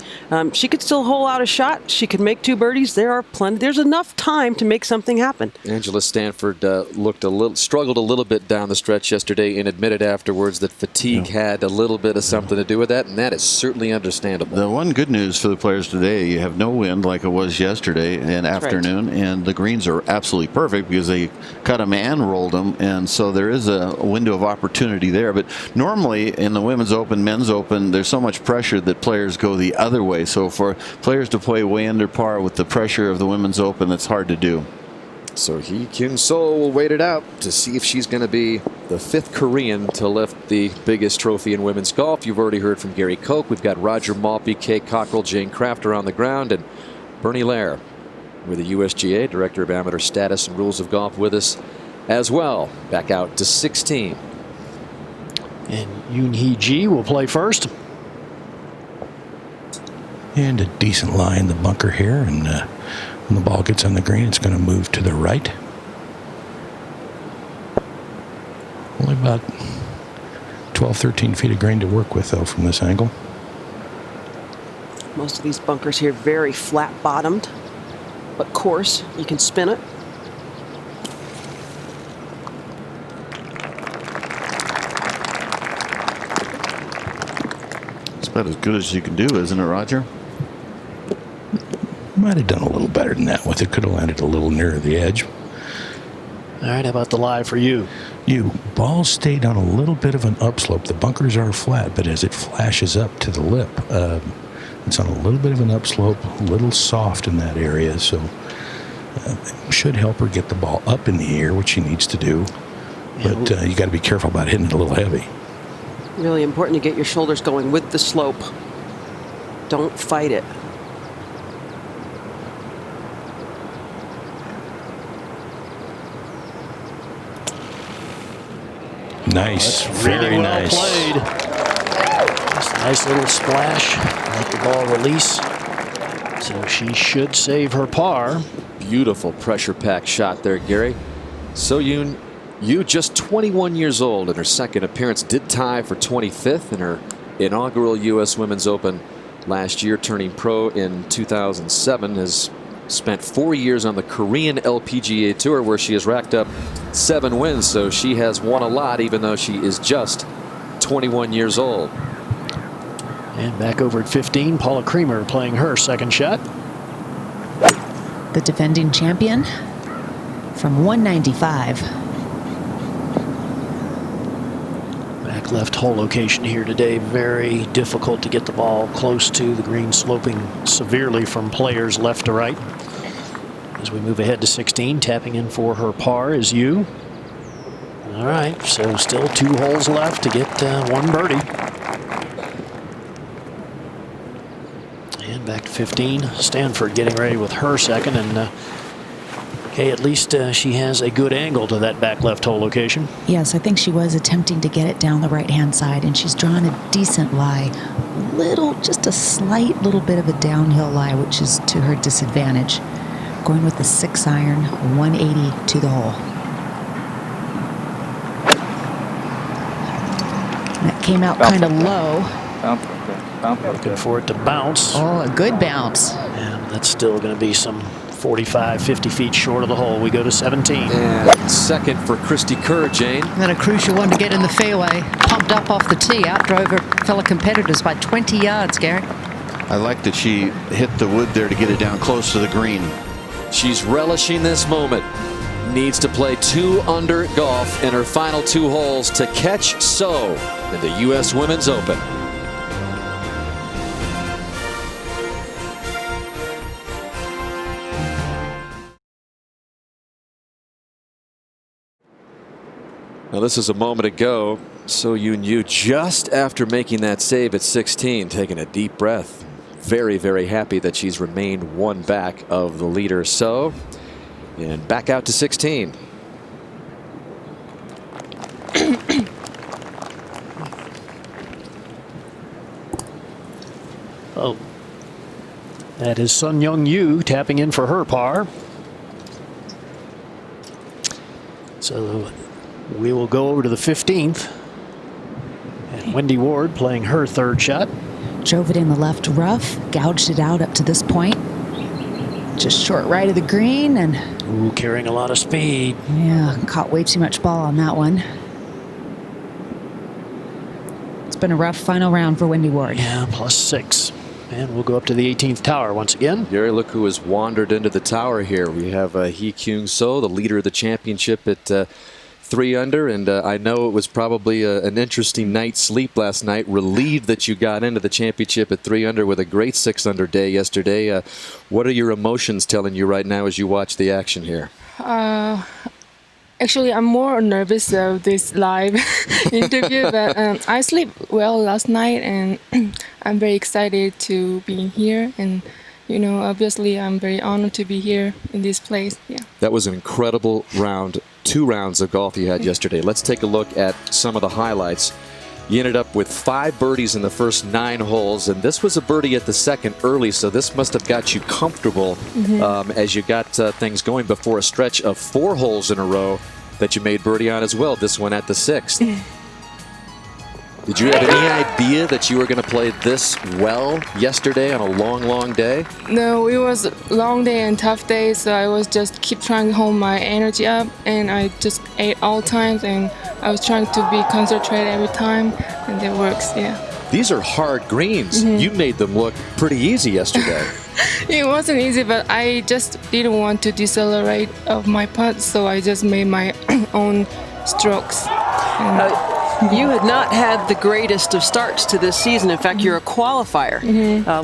She could still hole out a shot. She could make 2 birdies. There's enough time to make something happen. Angela Stanford struggled a little bit down the stretch yesterday and admitted afterwards that fatigue had a little bit of something to do with that, and that is certainly understandable. The one good news for the players today, you have no wind like it was yesterday and afternoon, and the greens are absolutely perfect because they cut them and rolled them, and so there is a window of opportunity there. But normally in the Women's Open, Men's Open, there's so much pressure that players go the other way. So for players to play way under par with the pressure of the Women's Open, that's hard to do. So Hee Kyung-soo will wait it out to see if she's going to be the 5th Korean to lift the biggest trophy in women's golf. You've already heard from Gary Koch. We've got Roger Maltby, Kay Cockrell, Jane Crafter on the ground, and Bernie Lair with the USGA Director of Amateur Status and Rules of Golf with us as well. Back out to 16. And Yoon Hee Ji will play first. And a decent lie in the bunker here, and when the ball gets on the green, it's going to move to the right. Only about 12, 13 feet of green to work with, though, from this angle. Most of these bunkers here very flat bottomed, but coarse. You can spin it. It's about as good as you can do, isn't it, Roger? Might have done a little better than that with it. Could have landed a little nearer the edge. All right, how about the lie for you? Ball stayed on a little bit of an upslope. The bunkers are flat, but as it flashes up to the lip, it's on a little bit of an upslope, a little soft in that area, so should help her get the ball up in the air, which she needs to do. But you got to be careful about hitting it a little heavy. Really important to get your shoulders going with the slope. Don't fight it. Nice. That's really Very well nice. played. Just a nice little splash. Let the ball release. So she should save her par. Beautiful pressure-packed shot there, Gary. So-Yoon Yu, just 21 years old, and her second appearance did tie for 25th in her inaugural U.S. Women's Open last year, turning pro in 2007, has spent 4 years on the Korean LPGA Tour, where she has racked up 7 wins. So she has won a lot, even though she is just 21 years old. And back over at 15, Paula Creamer playing her second shot. The defending champion from 195. Back left hole location here today. Very difficult to get the ball close to the green, sloping severely from players left to right. As we move ahead to 16, tapping in for her par is Yu. All right, so still 2 holes left to get 1 birdie. And back to 15, Stanford getting ready with her second, and okay, at least she has a good angle to that back left hole location. Yes, I think she was attempting to get it down the right-hand side, and she's drawn a decent lie. Just a slight little bit of a downhill lie, which is to her disadvantage. Going with the 6-iron, 180 to the hole. And that came out kind of low. Looking for it to bounce. Oh, a good bounce. And that's still going to be some 45, 50 feet short of the hole. We go to 17. And second for Christy Kerr, Jane. And then a crucial one to get in the fairway. Pumped up off the tee, outdrove her fellow competitors by 20 yards, Gary. I like that she hit the wood there to get it down close to the green. She's relishing this moment. Needs to play 2 under golf in her final 2 holes to catch So in the U.S. Women's Open. Now this is a moment ago. So-Yoon Yu, just after making that save at 16, taking a deep breath. Very, very happy that she's remained 1 back of the leader So. And back out to 16. Oh, that is Sun Young Yu tapping in for her par. So we will go over to the 15th. And Wendy Ward playing her third shot. Drove it in the left rough, gouged it out up to this point. Just short right of the green, and Ooh, carrying a lot of speed. yeah, caught way too much ball on that one. It's been a rough final round for Wendy Ward. Yeah, +6. And we'll go up to the 18th tower once again. Gary, look who has wandered into the tower here. We have Hee Kyung So, the leader of the championship at 3 under, and I know it was probably an interesting night's sleep last night. Relieved that you got into the championship at 3 under with a great 6 under day yesterday. What are your emotions telling you right now as you watch the action here? Actually, I'm more nervous of this live interview, but I slept well last night, and I'm very excited to be here. And you know, obviously, I'm very honored to be here in this place. Yeah. That was an incredible round. 2 rounds of golf you had yesterday. Let's take a look at some of the highlights. You ended up with 5 birdies in the first 9 holes, and this was a birdie at the second early, so this must have got you comfortable as you got things going before a stretch of 4 holes in a row that you made birdie on as well, this one at the 6th. Did you have any idea that you were going to play this well yesterday on a long, long day? No, it was a long day and tough day, so I was just keep trying to hold my energy up, and I just ate all times, and I was trying to be concentrated every time, and it works, yeah. These are hard greens. You made them look pretty easy yesterday. It wasn't easy, but I just didn't want to decelerate of my putt, so I just made my own strokes. You had not had the greatest of starts to this season. In fact, you're a qualifier,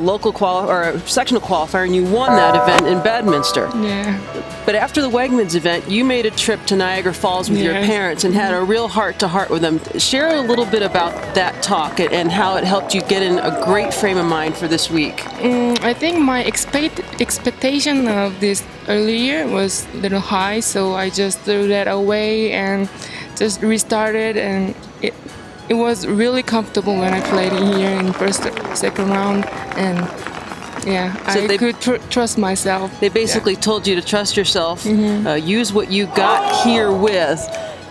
local or a sectional qualifier, and you won that event in Bedminster. Yeah. But after the Wegmans event, you made a trip to Niagara Falls with your parents and had a real heart-to-heart with them. Share a little bit about that talk and how it helped you get in a great frame of mind for this week. I think my expectation of this earlier was a little high, so I just threw that away and just restarted, and it was really comfortable when I played in here in second round, and yeah, so I could trust myself. They basically told you to trust yourself, use what you got here with,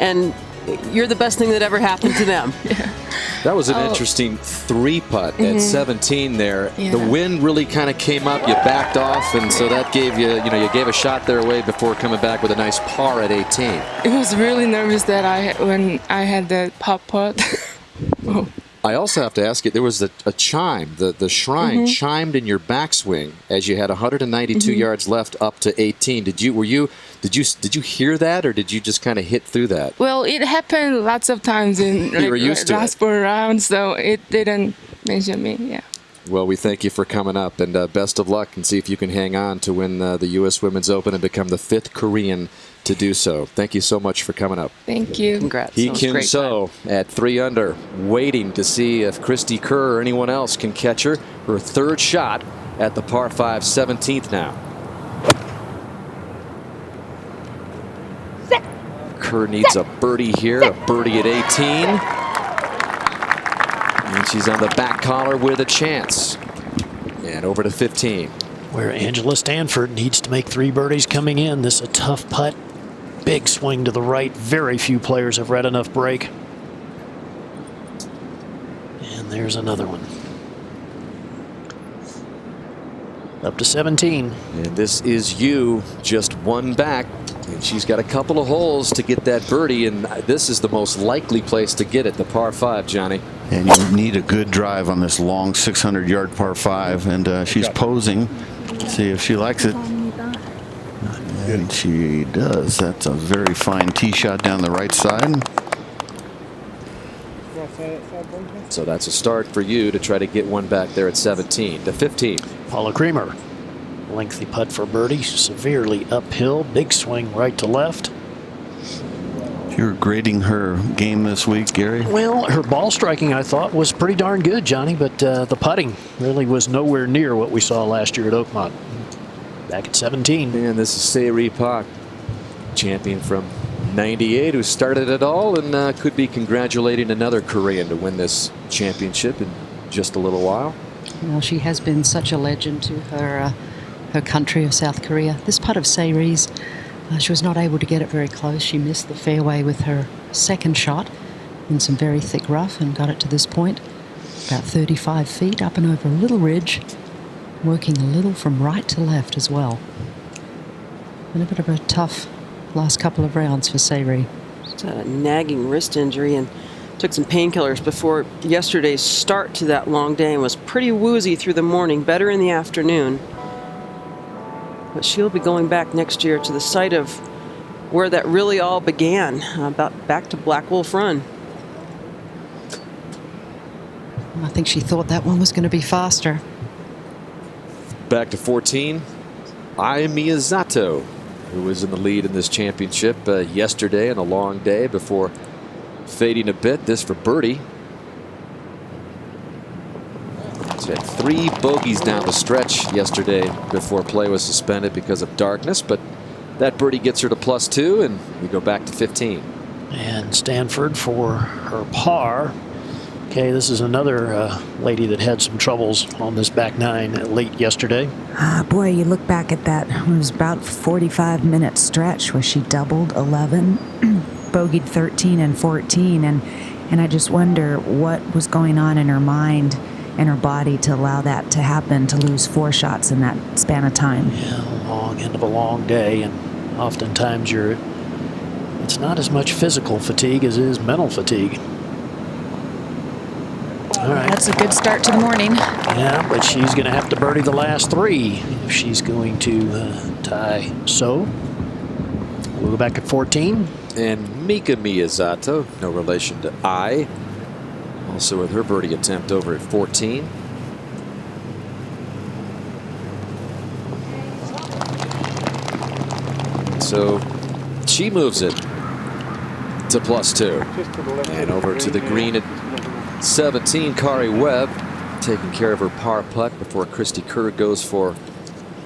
and you're the best thing that ever happened to them. That was an interesting 3-putt at 17 there. Yeah. The wind really kind of came up. You backed off, and so that gave you, you gave a shot there away before coming back with a nice par at 18. It was really nervous that when I had the pop putt. I also have to ask you, there was a chime. The shrine chimed in your backswing as you had 192 yards left up to 18. Did you hear that, or did you just kind of hit through that? Well, it happened lots of times in last 4 rounds, so it didn't mention me. Yeah. Well, we thank you for coming up, and best of luck, and see if you can hang on to win the U.S. Women's Open and become the 5th Korean to do so. Thank you so much for coming up. Thank you. Congrats. Hee Kyung So at 3 under, waiting to see if Christy Kerr or anyone else can catch her. Her 3rd shot at the par 5 17th now. Kerr needs a birdie here, a birdie at 18. And she's on the back collar with a chance. And over to 15. Where Angela Stanford needs to make 3 birdies coming in. This is a tough putt. Big swing to the right. Very few players have read enough break. And there's another one. Up to 17. And this is you, just 1 back. And she's got a couple of holes to get that birdie, and this is the most likely place to get it, the par 5, Johnny. And you need a good drive on this long 600-yard par 5, and she's posing. See if she likes it. And she does. That's a very fine tee shot down the right side. So that's a start for you to try to get 1 back there at 17 to 15. Paula Creamer. Lengthy putt for birdie. Severely uphill. Big swing right to left. You're grading her game this week, Gary? Well, her ball striking, I thought, was pretty darn good, Johnny, but the putting really was nowhere near what we saw last year at Oakmont. Back at 17. And this is Se-Ri Pak, champion from 98, who started it all and could be congratulating another Korean to win this championship in just a little while. Well, she has been such a legend to her country of South Korea. This putt of Se-Ri's She was not able to get it very close. She missed the fairway with her second shot in some very thick rough and got it to this point. About 35 feet up and over a little ridge, working a little from right to left as well. And a bit of a tough last couple of rounds for Sayre. She's had a nagging wrist injury and took some painkillers before yesterday's start to that long day and was pretty woozy through the morning, better in the afternoon. But she'll be going back next year to the site of where that really all began, back to Black Wolf Run. I think she thought that one was going to be faster. Back to 14. Ai Miyazato, who was in the lead in this championship yesterday and a long day before fading a bit. This for birdie. She had 3 bogeys down the stretch yesterday before play was suspended because of darkness, but that birdie gets her to +2, and we go back to 15. And Stanford for her par. Okay, this is another lady that had some troubles on this back nine late yesterday. Boy, you look back at that. It was about 45-minute stretch where she doubled 11, bogeyed 13 and 14, and I just wonder what was going on in her mind and her body to allow that to happen, to lose 4 shots in that span of time. Yeah, long end of a long day, and oftentimes it's not as much physical fatigue as it is mental fatigue. All right. That's a good start to the morning. Yeah, but she's going to have to birdie the last 3 if she's going to tie. So we'll go back at 14. And Mika Miyazato, no relation to Ai, also with her birdie attempt over at 14. So she moves it to +2. And over to the green at 17, Kari Webb taking care of her par putt before Christy Kerr goes for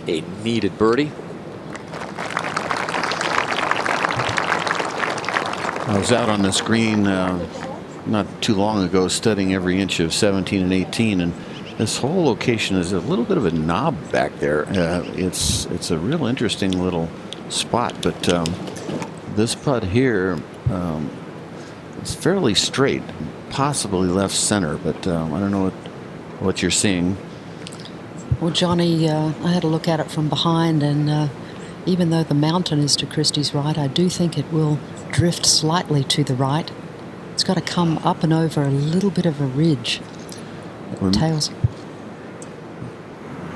a needed birdie. I was out on this green not too long ago studying every inch of 17 and 18, and this whole location is a little bit of a knob back there. It's a real interesting little spot, but this putt here is fairly straight, possibly left center, but I don't know what you're seeing. Well, Johnny, I had a look at it from behind, and even though the mountain is to Christie's right, I do think it will drift slightly to the right. It's got to come up and over a little bit of a ridge. Tails.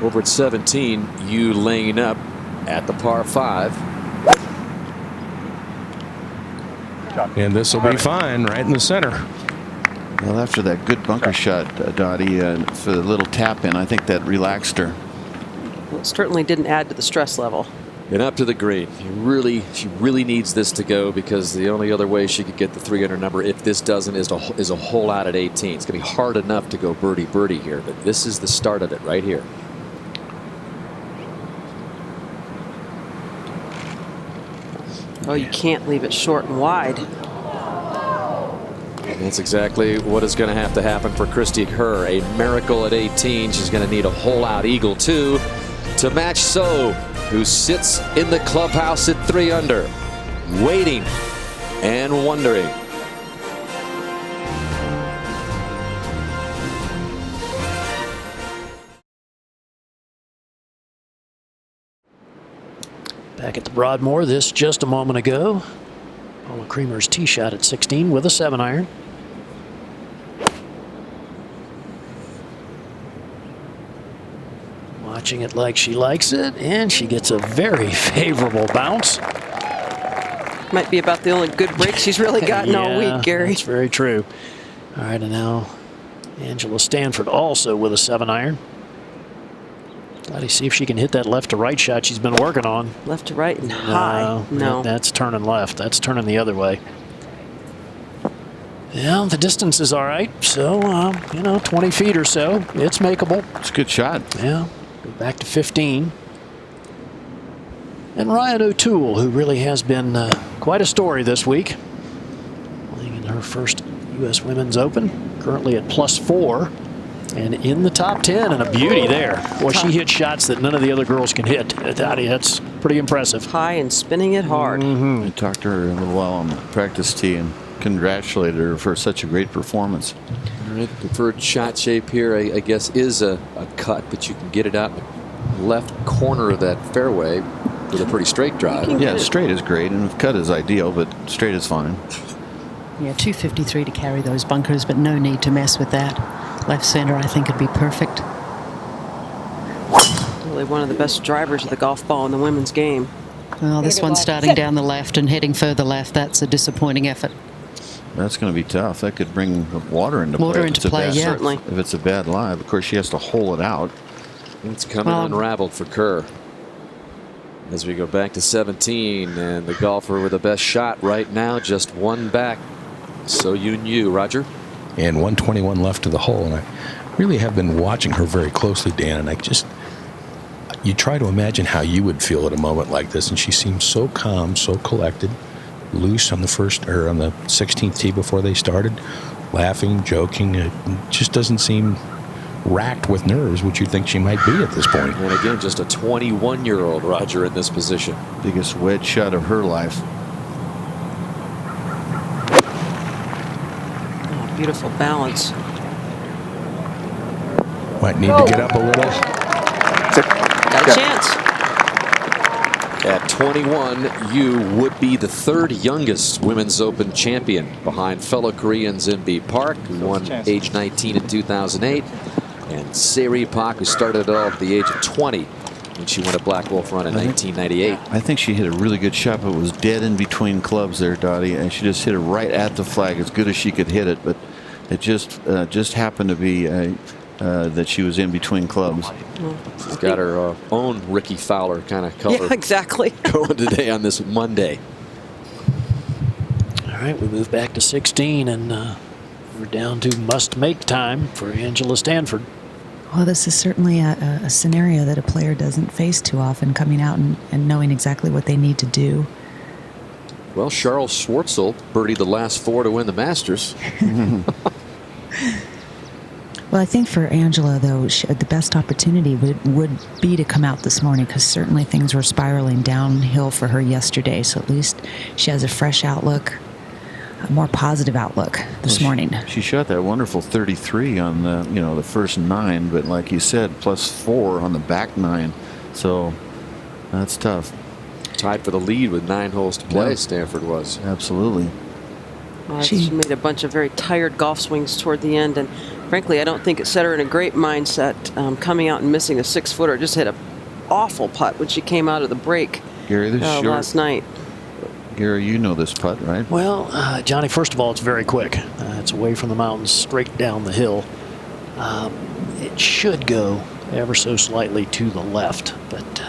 Over at 17, you laying up at the par 5. And this will be fine right in the center. Well, after that good bunker shot, Dottie, for the little tap in, I think that relaxed her. Well, it certainly didn't add to the stress level. And up to the green. She really needs this to go, because the only other way she could get the 300 number, if this doesn't, is a hole out at 18. It's going to be hard enough to go birdie here, but this is the start of it right here. Oh, you can't leave it short and wide. And that's exactly what is going to have to happen for Christy Kerr. A miracle at 18. She's going to need a hole out eagle too to match So, who sits in the clubhouse at 3 under, waiting and wondering. Back at the Broadmoor, this just a moment ago. Paula Creamer's tee shot at 16 with a 7-iron. Watching it like she likes it, and she gets a very favorable bounce. Might be about the only good break she's really gotten all week, Gary. That's very true. All right, and now Angela Stanford also with a 7-iron. Got to see if she can hit that left to right shot she's been working on. Left to right and high. No. That's turning left. That's turning the other way. Yeah, the distance is all right. So, 20 feet or so. It's makeable. It's a good shot. Yeah. Go back to 15. And Ryan O'Toole, who really has been quite a story this week. Playing in her first U.S. Women's Open. Currently at +4. And in the top 10, and a beauty there. Boy, she hit shots that none of the other girls can hit. That's pretty impressive. High and spinning it hard. I talked to her a little while on the practice tee and congratulated her for such a great performance. All right, preferred shot shape here, I guess, is a cut, but you can get it out left corner of that fairway with a pretty straight drive. Yeah, straight is great, and cut is ideal, but straight is fine. Yeah, 253 to carry those bunkers, but no need to mess with that. Left center, I think, would be perfect. Really one of the best drivers of the golf ball in the women's game. Well, this one's starting down the left and heading further left. That's a disappointing effort. That's going to be tough. That could bring water into Water play. into play, yeah. Certainly. If it's a bad lie, of course, she has to hole it out. It's coming unraveled for Kerr. As we go back to 17, and the golfer with the best shot right now, just one back. So you, Roger. And 121 left to the hole, and I really have been watching her very closely, Dan, and you try to imagine how you would feel at a moment like this, and she seems so calm, so collected, loose on the first or on the 16th tee before they started, laughing, joking. It just doesn't seem racked with nerves, which you think she might be at this point. And again, just a 21-year-old Roger in this position. Biggest wedge shot of her life. Oh, beautiful balance. Might need to get up a little. Got a chance. At 21, Yu would be the third youngest Women's Open champion behind fellow Koreans Inbee Park, who won age 19 in 2008, and Seri Pak, who started it all at the age of 20 when she won a Black Wolf Run in 1998. I think she hit a really good shot, but it was dead in between clubs there, Dottie, and she just hit it right at the flag as good as she could hit it, but it just happened to be that she was in between clubs. She's got her own Ricky Fowler kind of color. Yeah, exactly. Going today on this Monday. All right, we move back to 16, and we're down to must-make time for Angela Stanford. Well, this is certainly a scenario that a player doesn't face too often, coming out and knowing exactly what they need to do. Well, Charles Schwartzel birdied the last four to win the Masters. Well, I think for Angela, though, the best opportunity would be to come out this morning, because certainly things were spiraling downhill for her yesterday. So at least she has a fresh outlook, a more positive outlook this morning. She shot that wonderful 33 on the first 9, but like you said, +4 on the back 9. So that's tough. Tied for the lead with 9 holes to play. Yeah. Stanford was. Absolutely. She made a bunch of very tired golf swings toward the end, and frankly, I don't think it set her in a great mindset coming out and missing a 6-footer. Just hit an awful putt when she came out of the break Gary, last night. Gary, you know this putt, right? Well, Johnny, first of all, it's very quick. It's away from the mountains, straight down the hill. It should go ever so slightly to the left, but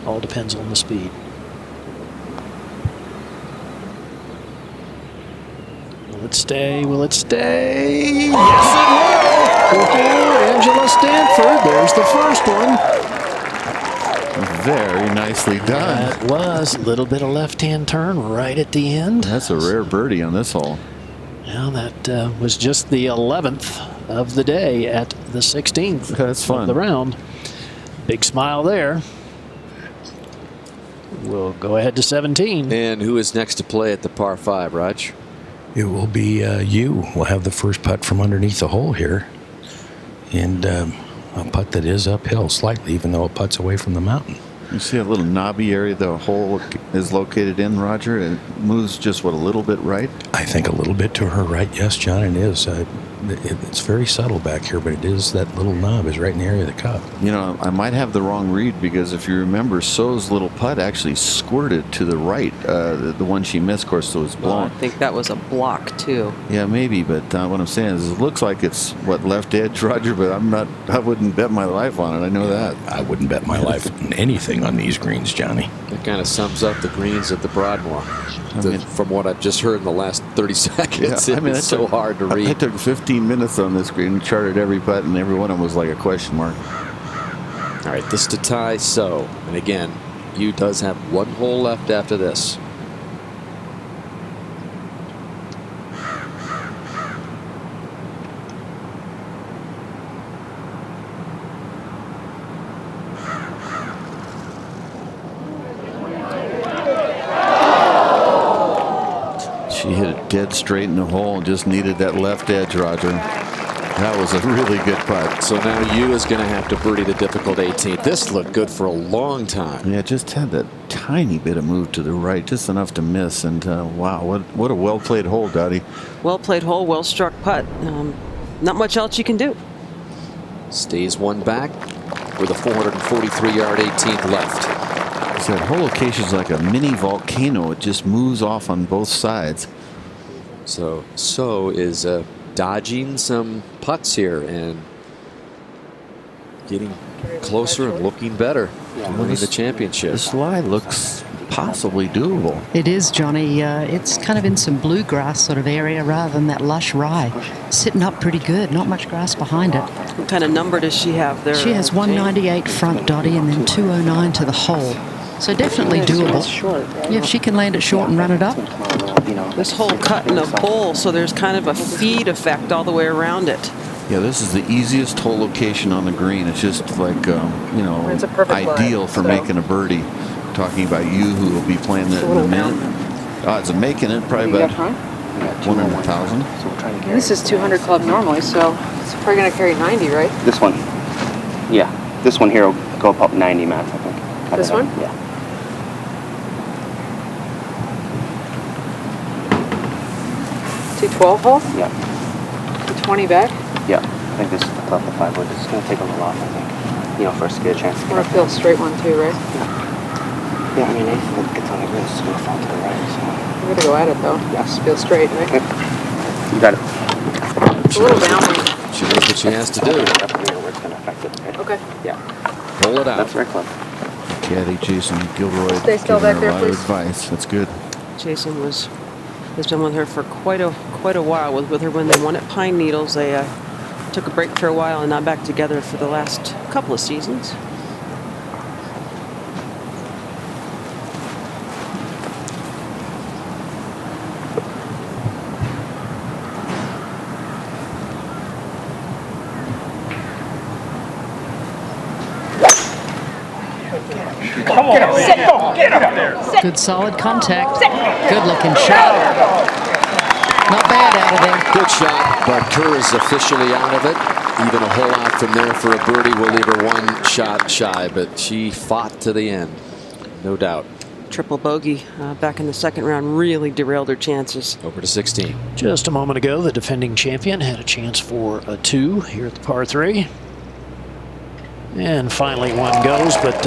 all depends on the speed. Will it stay? Will it stay? Yes, it will! Oh, Angela Stanford. There's the first one. Very nicely done. That was a little bit of left-hand turn right at the end. That's a rare birdie on this hole. Well, that was just the 11th of the day at the 16th. That's fun. Of the round. Big smile there. We'll go ahead to 17. And who is next to play at the par 5, Raj? It will be you. We'll have the first putt from underneath the hole here. And a putt that is uphill slightly, even though it putts away from the mountain. You see a little knobby area the hole is located in, Roger? It moves just, a little bit right? I think a little bit to her right, yes, John, it is. It's very subtle back here, but it is, that little knob is right in the area of the cup. You know, I might have the wrong read, because if you remember, So's little putt actually squirted to the right. The one she missed, of course, was blown. I think that was a block, too. Yeah, maybe, but what I'm saying is it looks like it's, left edge, Roger, but I wouldn't bet my life on it. I know that. I wouldn't bet my life on anything on these greens, Johnny. That kind of sums up the greens at the Broadmoor. From what I've just heard in the last 30 seconds, yeah, it's so hard to read. I took 15 minutes on this green, charted every putt, and every one of them was like a question mark. All right, this to tie So. And again, Yu does have one hole left after this. dead straight in the hole and just needed that left edge, Roger. That was a really good putt. So now Yu is going to have to birdie the difficult 18th. This looked good for a long time. Yeah, just had that tiny bit of move to the right, just enough to miss. And wow, what a well played hole, Dottie. Well played hole, well struck putt. Not much else you can do. Stays one back with a 443-yard 18th left. So that whole location is like a mini volcano. It just moves off on both sides. So is dodging some putts here and getting closer and looking better. Winning the championship. The slide looks possibly doable. It is, Johnny. It's kind of in some bluegrass sort of area rather than that lush rye. Sitting up pretty good. Not much grass behind it. What kind of number does she have there? She has 198 front, Dottie, and then 209 to the hole. So definitely doable. Yeah, if she can land it short and run it up. This hole cut in a bowl, so there's kind of a feed effect all the way around it. Yeah, this is the easiest hole location on the green. It's just like, you know, ideal for making a birdie. Talking about you, who will be playing it in a minute. Odds of making it, probably about 100,000. This is 200 club normally, so it's probably going to carry 90, right? This one. Yeah. This one here will go up 90 mats, I think. This one? Yeah. 212 hole? Yeah. 220 back? Yeah. I think this is the top of the 5 wood. It's going to take a little off, I think. You know, for us to get a chance to I want to feel a straight one too, right? Yeah, I mean, if it gets on the grid, it's going to fall to the right, so. We're going to go at it, though. Yes. Feel straight, right? You got it. It's a little downwind. She knows what she has to do. Where it's going to affect it. Okay. Yeah. Pull it out. That's right, Club. Caddy Jason Gilroy Stay still giving back her there, a lot of please. advice. That's good. Jason has been with her for quite a while. With her when they won at Pine Needles, they took a break for a while and not back together for the last couple of seasons. Come on, sit, get up there. Good solid contact. Good looking shot. Not bad out of there. Good shot, but Kerr is officially out of it. Even a hole out from there for a birdie will leave her one shot shy, but she fought to the end, no doubt. Triple bogey back in the second round really derailed her chances. Over to 16. Just a moment ago, the defending champion had a chance for a 2 here at the par 3. And finally one goes, but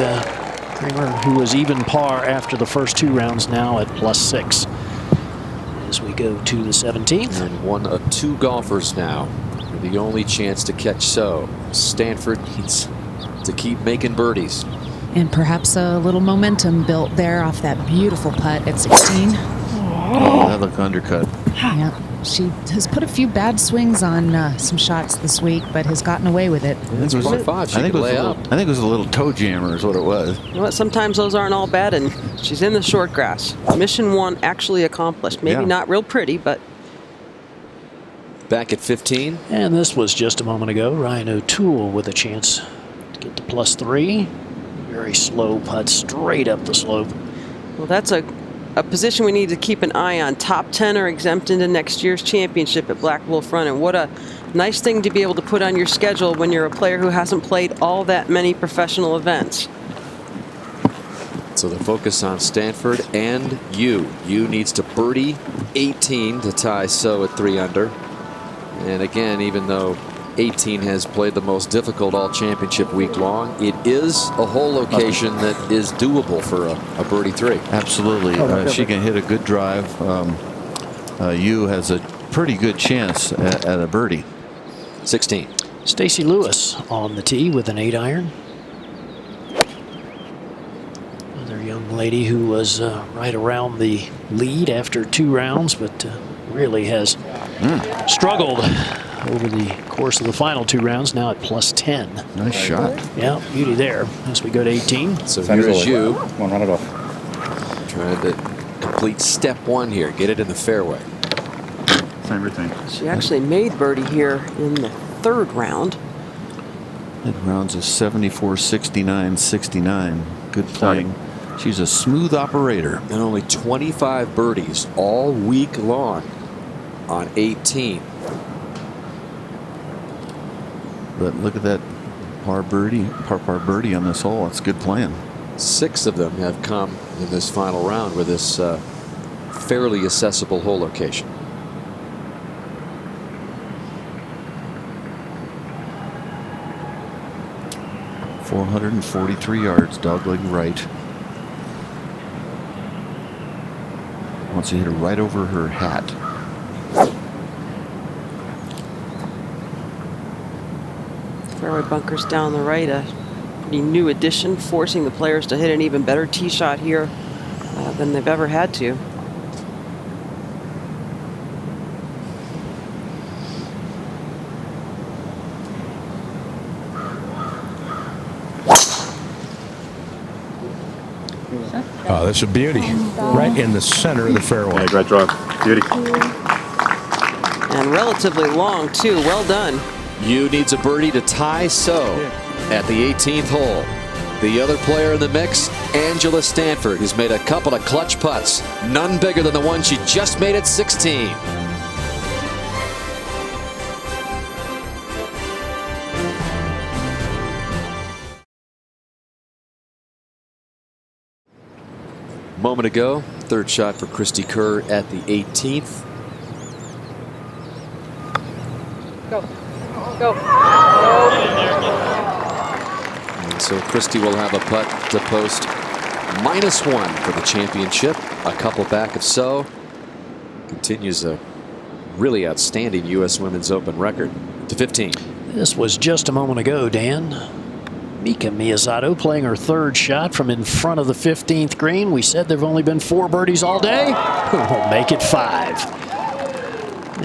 Kramer, who was even par after the first 2 rounds, now at +6 as we go to the 17th. And one of 2 golfers now. The only chance to catch So. Stanford needs to keep making birdies. And perhaps a little momentum built there off that beautiful putt at 16. Oh, that looked undercut. Yeah, she has put a few bad swings on some shots this week, but has gotten away with it. That's par 5. She could lay up. I think it was a little toe jammer is what it was. You know what? Sometimes those aren't all bad, and she's in the short grass. Mission 1 actually accomplished. Maybe not real pretty, but. Back at 15. And this was just a moment ago. Ryan O'Toole with a chance to get to +3. Very slow putt straight up the slope. Well, that's a position we need to keep an eye on. Top 10 are exempt into next year's championship at Black Wolf Run, and what a nice thing to be able to put on your schedule when you're a player who hasn't played all that many professional events. So the focus on Stanford and Yu. Yu needs to birdie 18 to tie So at 3 under. And again, even though 18 has played the most difficult all championship week long, it is a hole location that is doable for a birdie 3. Absolutely. She can hit a good drive. Yu has a pretty good chance at a birdie. 16. Stacy Lewis on the tee with an 8-iron. Another young lady who was right around the lead after 2 rounds, but really has struggled over the course of the final 2 rounds, now at +10. Nice shot. Yeah, beauty there as we go to 18. So here's Yu. Come on, run it off. Trying to complete step 1 here, get it in the fairway. Same routine. She actually made birdie here in the 3rd round. It rounds a 74, 69, 69. Good playing. She's a smooth operator. And only 25 birdies all week long on 18. But look at that par birdie on this hole. It's good playing. 6 of them have come in this final round with this fairly accessible hole location. .443 yards, dogleg right. Wants to hit her right over her hat. Fairway bunkers down the right, a pretty new addition, forcing the players to hit an even better tee shot here than they've ever had to. Oh, that's a beauty. Right in the center of the fairway. Yeah, great drive. Beauty. And relatively long, too. Well done. Yu needs a birdie to tie So at the 18th hole. The other player in the mix, Angela Stanford, who's made a couple of clutch putts, none bigger than the one she just made at 16. Moment ago, third shot for Christy Kerr at the 18th. Go. Go. And so Christy will have a putt to post -1 for the championship. A couple back of So. Continues a really outstanding U.S. Women's Open record to 15. This was just a moment ago, Dan. Mika Miyazato playing her third shot from in front of the 15th green. We said there have only been 4 birdies all day. We'll make it 5.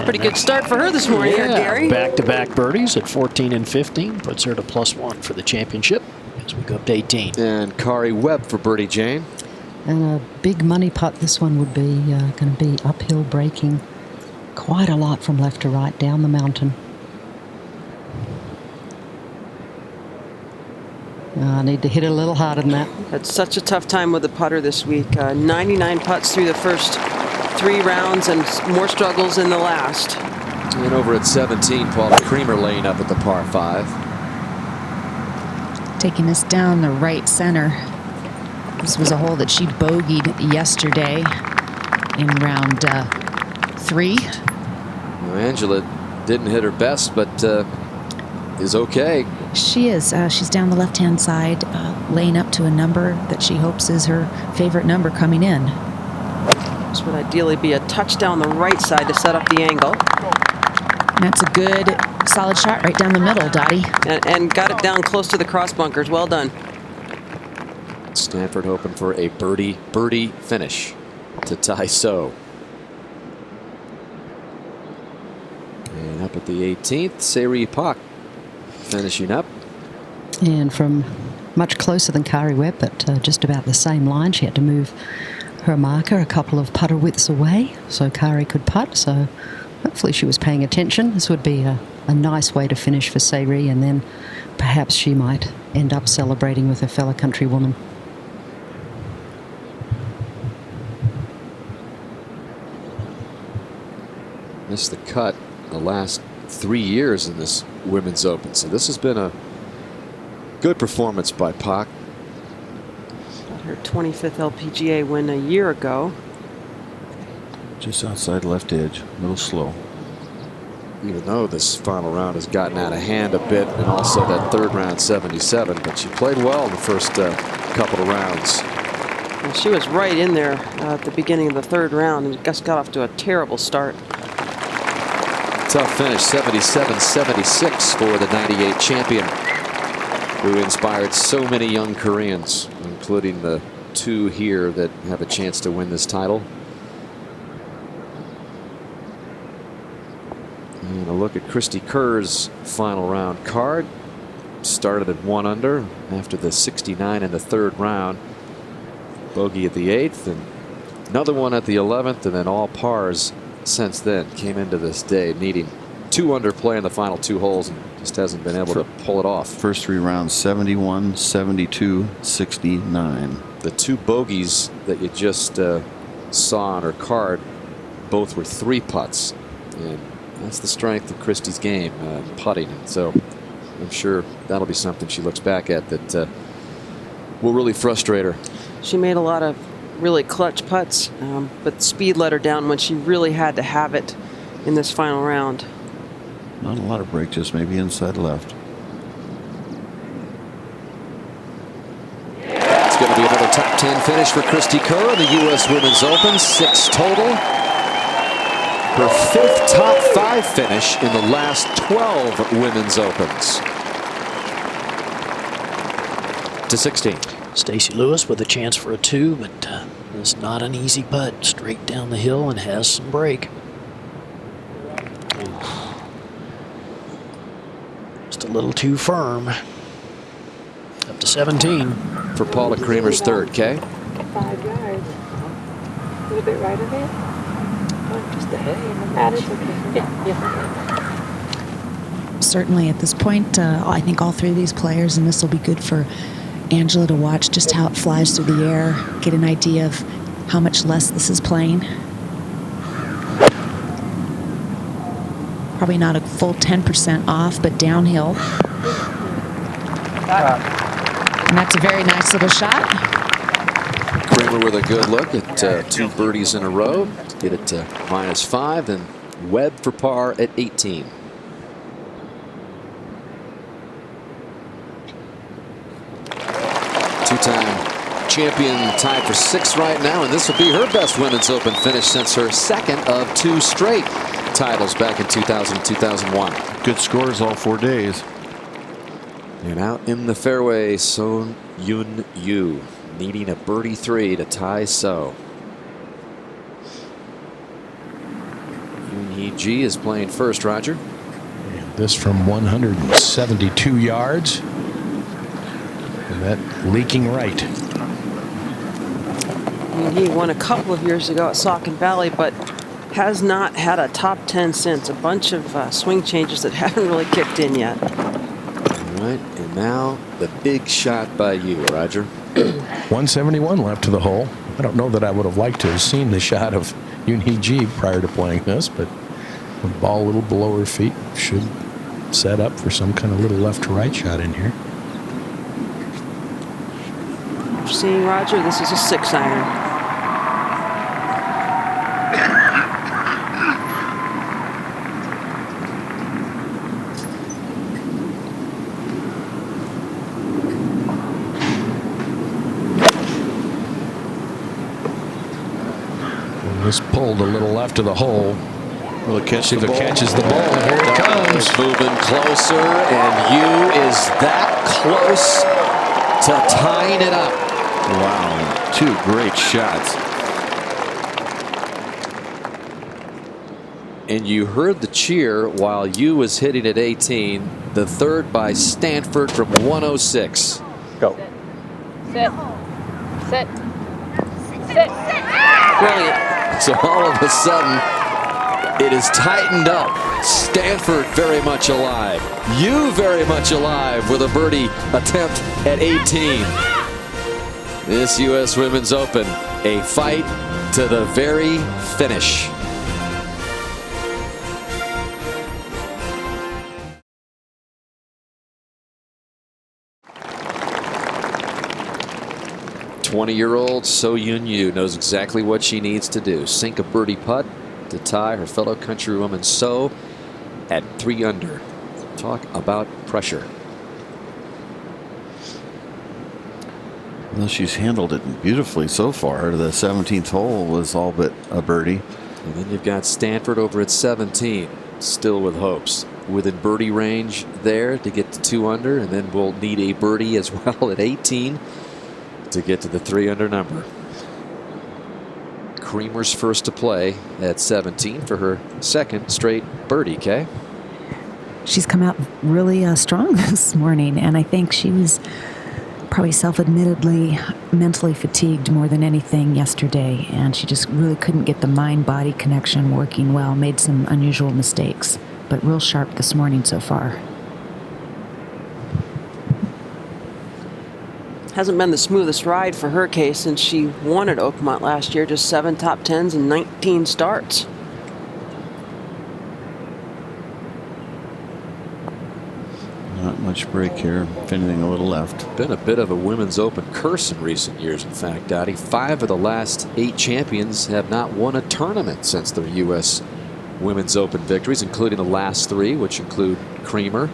Pretty good start for her this morning here, Gary. Back-to-back birdies at 14 and 15 puts her to +1 for the championship as we go up to 18. And Kari Webb for birdie, Jane. And a big money putt. This one would be going to be uphill, breaking quite a lot from left to right down the mountain. I need to hit it a little harder than that. Had such a tough time with the putter this week. 99 putts through the first 3 rounds and more struggles in the last. And over at 17, Paula Creamer laying up at the par 5. Taking us down the right center. This was a hole that she bogeyed yesterday in round 3. Well, Angela didn't hit her best, but is okay. She is. She's down the left-hand side, laying up to a number that she hopes is her favorite number coming in. This would ideally be a touch down the right side to set up the angle. That's a good, solid shot right down the middle, Dottie. And got it down close to the cross bunkers. Well done. Stanford hoping for a birdie finish to tie So. And up at the 18th, Sairi Pak finishing up. And from much closer than Kari Webb, but just about the same line. She had to move her marker a couple of putter widths away so Kari could putt. So hopefully she was paying attention. This would be a nice way to finish for Sairi, and then perhaps she might end up celebrating with her fellow countrywoman. Missed the cut the last 3 years in this Women's Open. So this has been a good performance by Pak. Got her 25th LPGA win a year ago. Just outside left edge, a little slow. Even though this final round has gotten out of hand a bit, and also that third round 77, but she played well in the first couple of rounds. And she was right in there at the beginning of the third round and just got off to a terrible start. Tough finish, 77-76 for the 98 champion, who inspired so many young Koreans, including the 2 here that have a chance to win this title. And a look at Christy Kerr's final round card. Started at 1 under after the 69 in the third round. Bogey at the 8th, and another one at the 11th, and then all pars since then. Came into this day needing 2 under play in the final 2 holes and just hasn't been able to pull it off. First 3 rounds, 71, 72, 69. The 2 bogeys that you just saw on her card, both were 3 putts. And that's the strength of Christie's game, putting. And so I'm sure that'll be something she looks back at that will really frustrate her. She made a lot of really clutch putts, but speed let her down when she really had to have it in this final round. Not a lot of break, just maybe inside left. It's going to be another top 10 finish for Christy Kerr in the U.S. Women's Open. 6 total. Her 5th top 5 finish in the last 12 Women's Opens. To 16. Stacey Lewis with a chance for a 2, but it's not an easy putt. Straight down the hill and has some break. Just a little too firm. Up to 17. For Paula Creamer's 3rd, Kay. 5 yards. A little bit right of it. Oh, just the head. That is okay. Yeah. Certainly at this point, I think all 3 of these players, and this will be good for Angela to watch just how it flies through the air, get an idea of how much less this is playing. Probably not a full 10% off, but downhill. And that's a very nice little shot. Creamer with a good look at 2 birdies in a row to get it to -5, and Webb for par at 18. Two-time champion tied for 6th right now, and this will be her best Women's Open finish since her 2nd of 2 straight titles back in 2000 and 2001. Good scores all 4 days. And out in the fairway, So Yun Yu needing a birdie 3 to tie So. Yoon Hee Ji is playing first, Roger. And this from 172 yards. And that leaking right. I mean, he won a couple of years ago at Saucon Valley, but has not had a top 10 since. A bunch of swing changes that haven't really kicked in yet. All right, and now the big shot by you, Roger. 171 left to the hole. I don't know that I would have liked to have seen the shot of Yoon Hee Ji prior to playing this, but the ball a little below her feet should set up for some kind of little left to right shot in here. Seeing Roger, this is a 6-iron. This pulled a little left of the hole. Will it catch See the if it ball? catches the ball. And here it comes. Moving closer, and Yu is that close to tying it up. Wow, 2 great shots. And you heard the cheer while Yu was hitting at 18. The 3rd by Stanford from 106. Go. Sit. Sit. Sit. Brilliant. So all of a sudden, it is tightened up. Stanford very much alive. Yu very much alive with a birdie attempt at 18. This U.S. Women's Open, a fight to the very finish. "20-year-old So Yun Yu knows exactly what she needs to do. Sink a birdie putt to tie her fellow countrywoman So at 3 under. Talk about pressure. Well, she's handled it beautifully so far. The 17th hole was all but a birdie. And then you've got Stanford over at 17, still with hopes. Within birdie range there to get to 2 under, and then we'll need a birdie as well at 18 to get to the 3 under number. Creamer's first to play at 17 for her 2nd straight birdie, Kay. She's come out really strong this morning, and I think she was probably self-admittedly mentally fatigued more than anything yesterday, and she just really couldn't get the mind-body connection working well, made some unusual mistakes, but real sharp this morning so far. Hasn't been the smoothest ride for her case since she won at Oakmont last year. Just 7 top 10s and 19 starts. inch break here, if anything a little left. Been a bit of a women's open curse in recent years, in fact, Dottie. 5 of the last 8 champions have not won a tournament since their U.S. women's open victories, including the last 3, which include Creamer.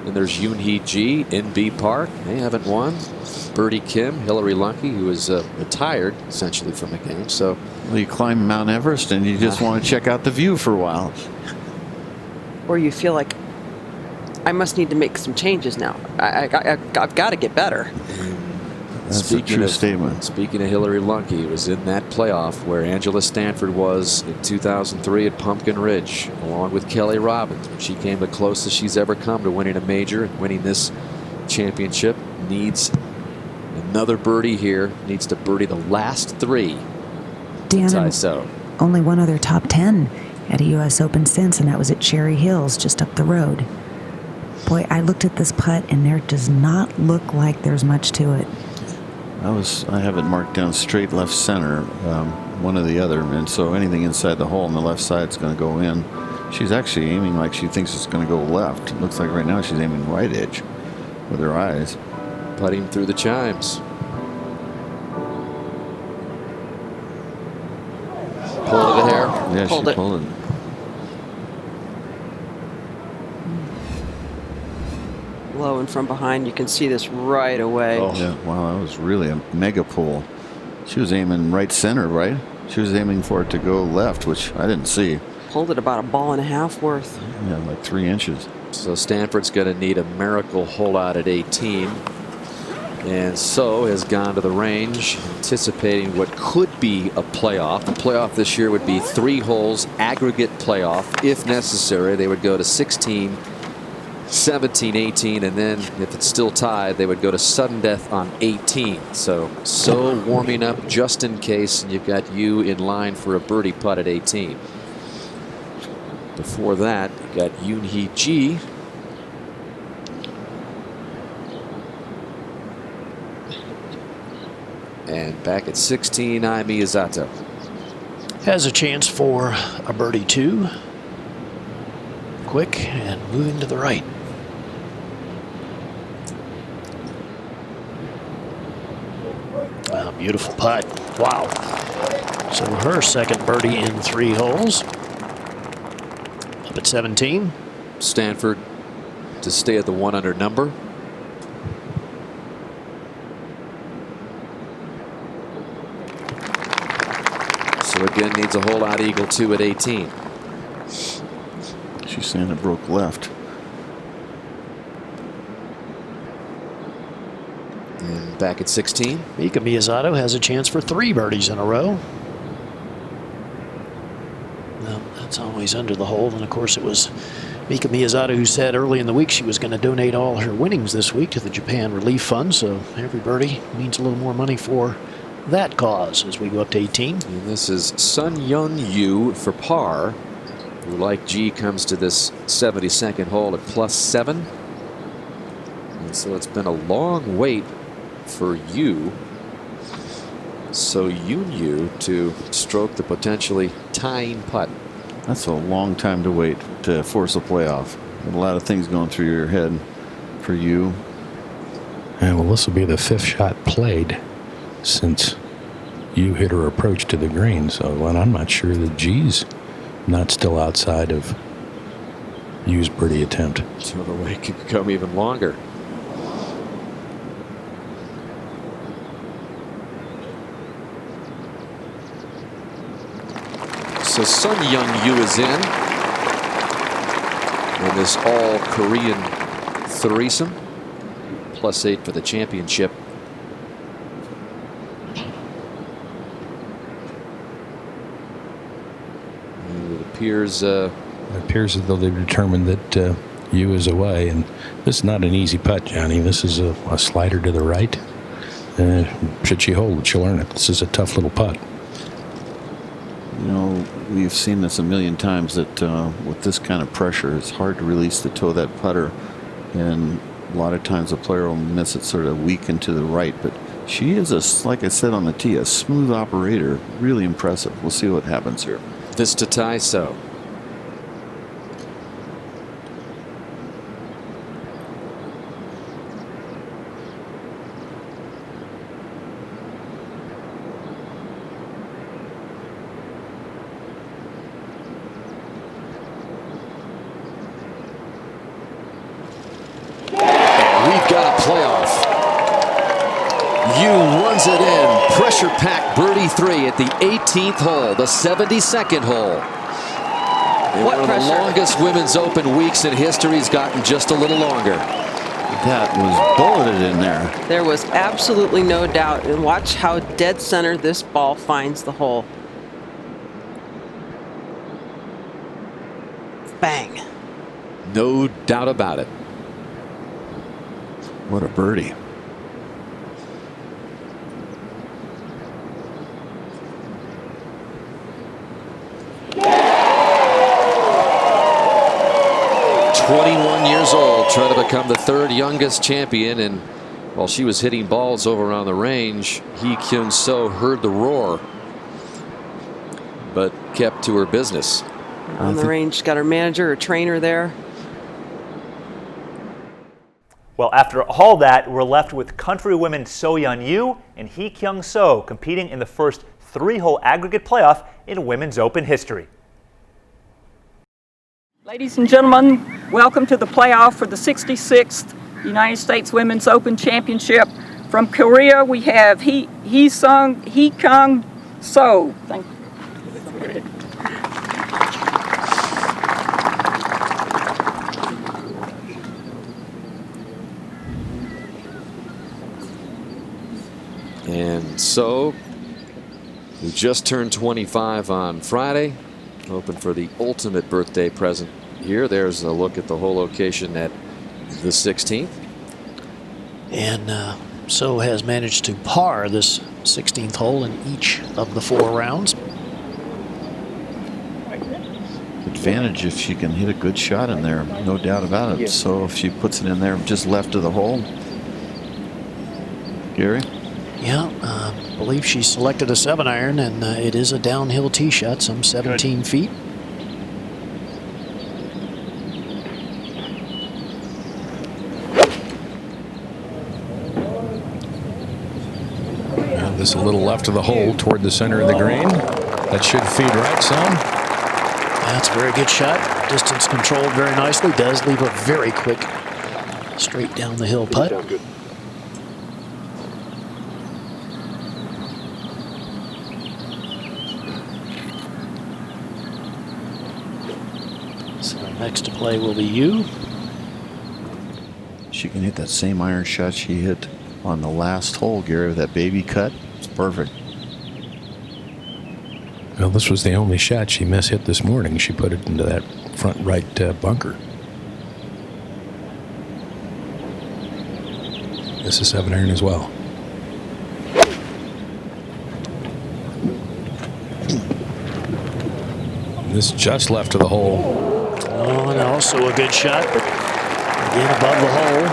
And there's Yoonhee Ji, NB Park. They haven't won. Birdie Kim, Hillary Lunke, who is retired essentially from the game. So, well, you climb Mount Everest and you just want to check out the view for a while. Or you feel like, I must need to make some changes now. I've got to get better. That's a true statement. Speaking of Hillary Lunke, it was in that playoff where Angela Stanford was in 2003 at Pumpkin Ridge, along with Kelly Robbins. When she came the closest she's ever come to winning a major and winning this championship. Needs another birdie here. Needs to birdie the last 3. Dan, so only one other top 10 at a U.S. Open since, and that was at Cherry Hills, just up the road. Boy, I looked at this putt, and there does not look like there's much to it. I have it marked down straight left center, one or the other, and so anything inside the hole on the left side is going to go in. She's actually aiming like she thinks it's going to go left. It looks like right now she's aiming right edge with her eyes. Putting through the chimes. Pulled it here. Yeah, she pulled it. Low and from behind, you can see this right away. Oh, yeah. Wow, that was really a mega pull. She was aiming right center, right? She was aiming for it to go left, which I didn't see. Pulled it about 1.5 balls worth. Yeah, like 3 inches. So Stanford's going to need a miracle hole out at 18. And So has gone to the range, anticipating what could be a playoff. The playoff this year would be 3 holes, aggregate playoff. If necessary, they would go to 16. 17, 18, and then if it's still tied, they would go to sudden death on 18. So warming up just in case, and you've got you in line for a birdie putt at 18. Before that, you've got Yoonhee Ji. And back at 16, Ai Miyazato. Has a chance for a birdie 2. Quick and moving to the right. Beautiful putt. Wow. So her second birdie in 3 holes. Up at 17. Stanford to stay at the 1 under number. So again needs a hole out eagle 2 at 18. She's saying it broke left. And back at 16. Mika Miyazato has a chance for 3 birdies in a row. Well, that's always under the hole. And of course, it was Mika Miyazato who said early in the week she was going to donate all her winnings this week to the Japan Relief Fund. So every birdie means a little more money for that cause as we go up to 18. And this is Sun Yun Yu for par, who, like G, comes to this 72nd hole at +7. And so it's been a long wait for Yu. So Yun Yu to stroke the potentially tying putt. That's a long time to wait to force a playoff. A lot of things going through your head for you. And well, this will be the 5th shot played since you hit her approach to the green. So, and I'm not sure that G's not still outside of Yu's birdie attempt. So the wait could become even longer. So Sun Young Yu is in. And this all Korean threesome. +8 for the championship. And it appears as though they've determined that Yu is away. And this is not an easy putt, Johnny. This is a slider to the right. Should she hold it, she'll earn it. This is a tough little putt. You know, we've seen this a million times that with this kind of pressure, it's hard to release the toe of that putter. And a lot of times a player will miss it sort of weak and to the right. But she is, like I said on the tee, a smooth operator. Really impressive. We'll see what happens here. this to tie So. playoff. Yu runs it in. Pressure-packed birdie 3 at the 18th hole, the 72nd hole. And What one of the pressure? longest Women's Open weeks in history has gotten just a little longer. That was bulleted in there. There was absolutely no doubt. And watch how dead center this ball finds the hole. Bang. No doubt about it. What a birdie. Years old, trying to become the 3rd youngest champion, and while she was hitting balls over on the range, Hee Kyung-so heard the roar, but kept to her business. On the range, got her manager, her trainer there. Well, after all that, we're left with countrywomen So-Yeon Yu and Hee Kyung-so competing in the first 3-hole aggregate playoff in Women's Open history. Ladies and gentlemen, welcome to the playoff for the 66th United States Women's Open Championship. From Korea, we have Hee Kyung-so. Thank you. And so, who just turned 25 on Friday, hoping for the ultimate birthday present here. There's a look at the whole location at the 16th. And So has managed to par this 16th hole in each of the 4 rounds. Advantage if she can hit a good shot in there, no doubt about it. So if she puts it in there just left of the hole. Gary? Yeah, I believe she selected a 7-iron, and it is a downhill tee shot, some 17 feet. And this a little left of the hole toward the center of the green. That should feed right some. That's a very good shot. Distance controlled very nicely. Does leave a very quick straight down the hill putt. So next to play will be Yu. She can hit that same iron shot she hit on the last hole, Gary, with that baby cut. It's perfect. Well, this was the only shot she mishit this morning. She put it into that front right bunker. This is 7-iron as well. This just left of the hole. Oh, and also a good shot, but again above the hole.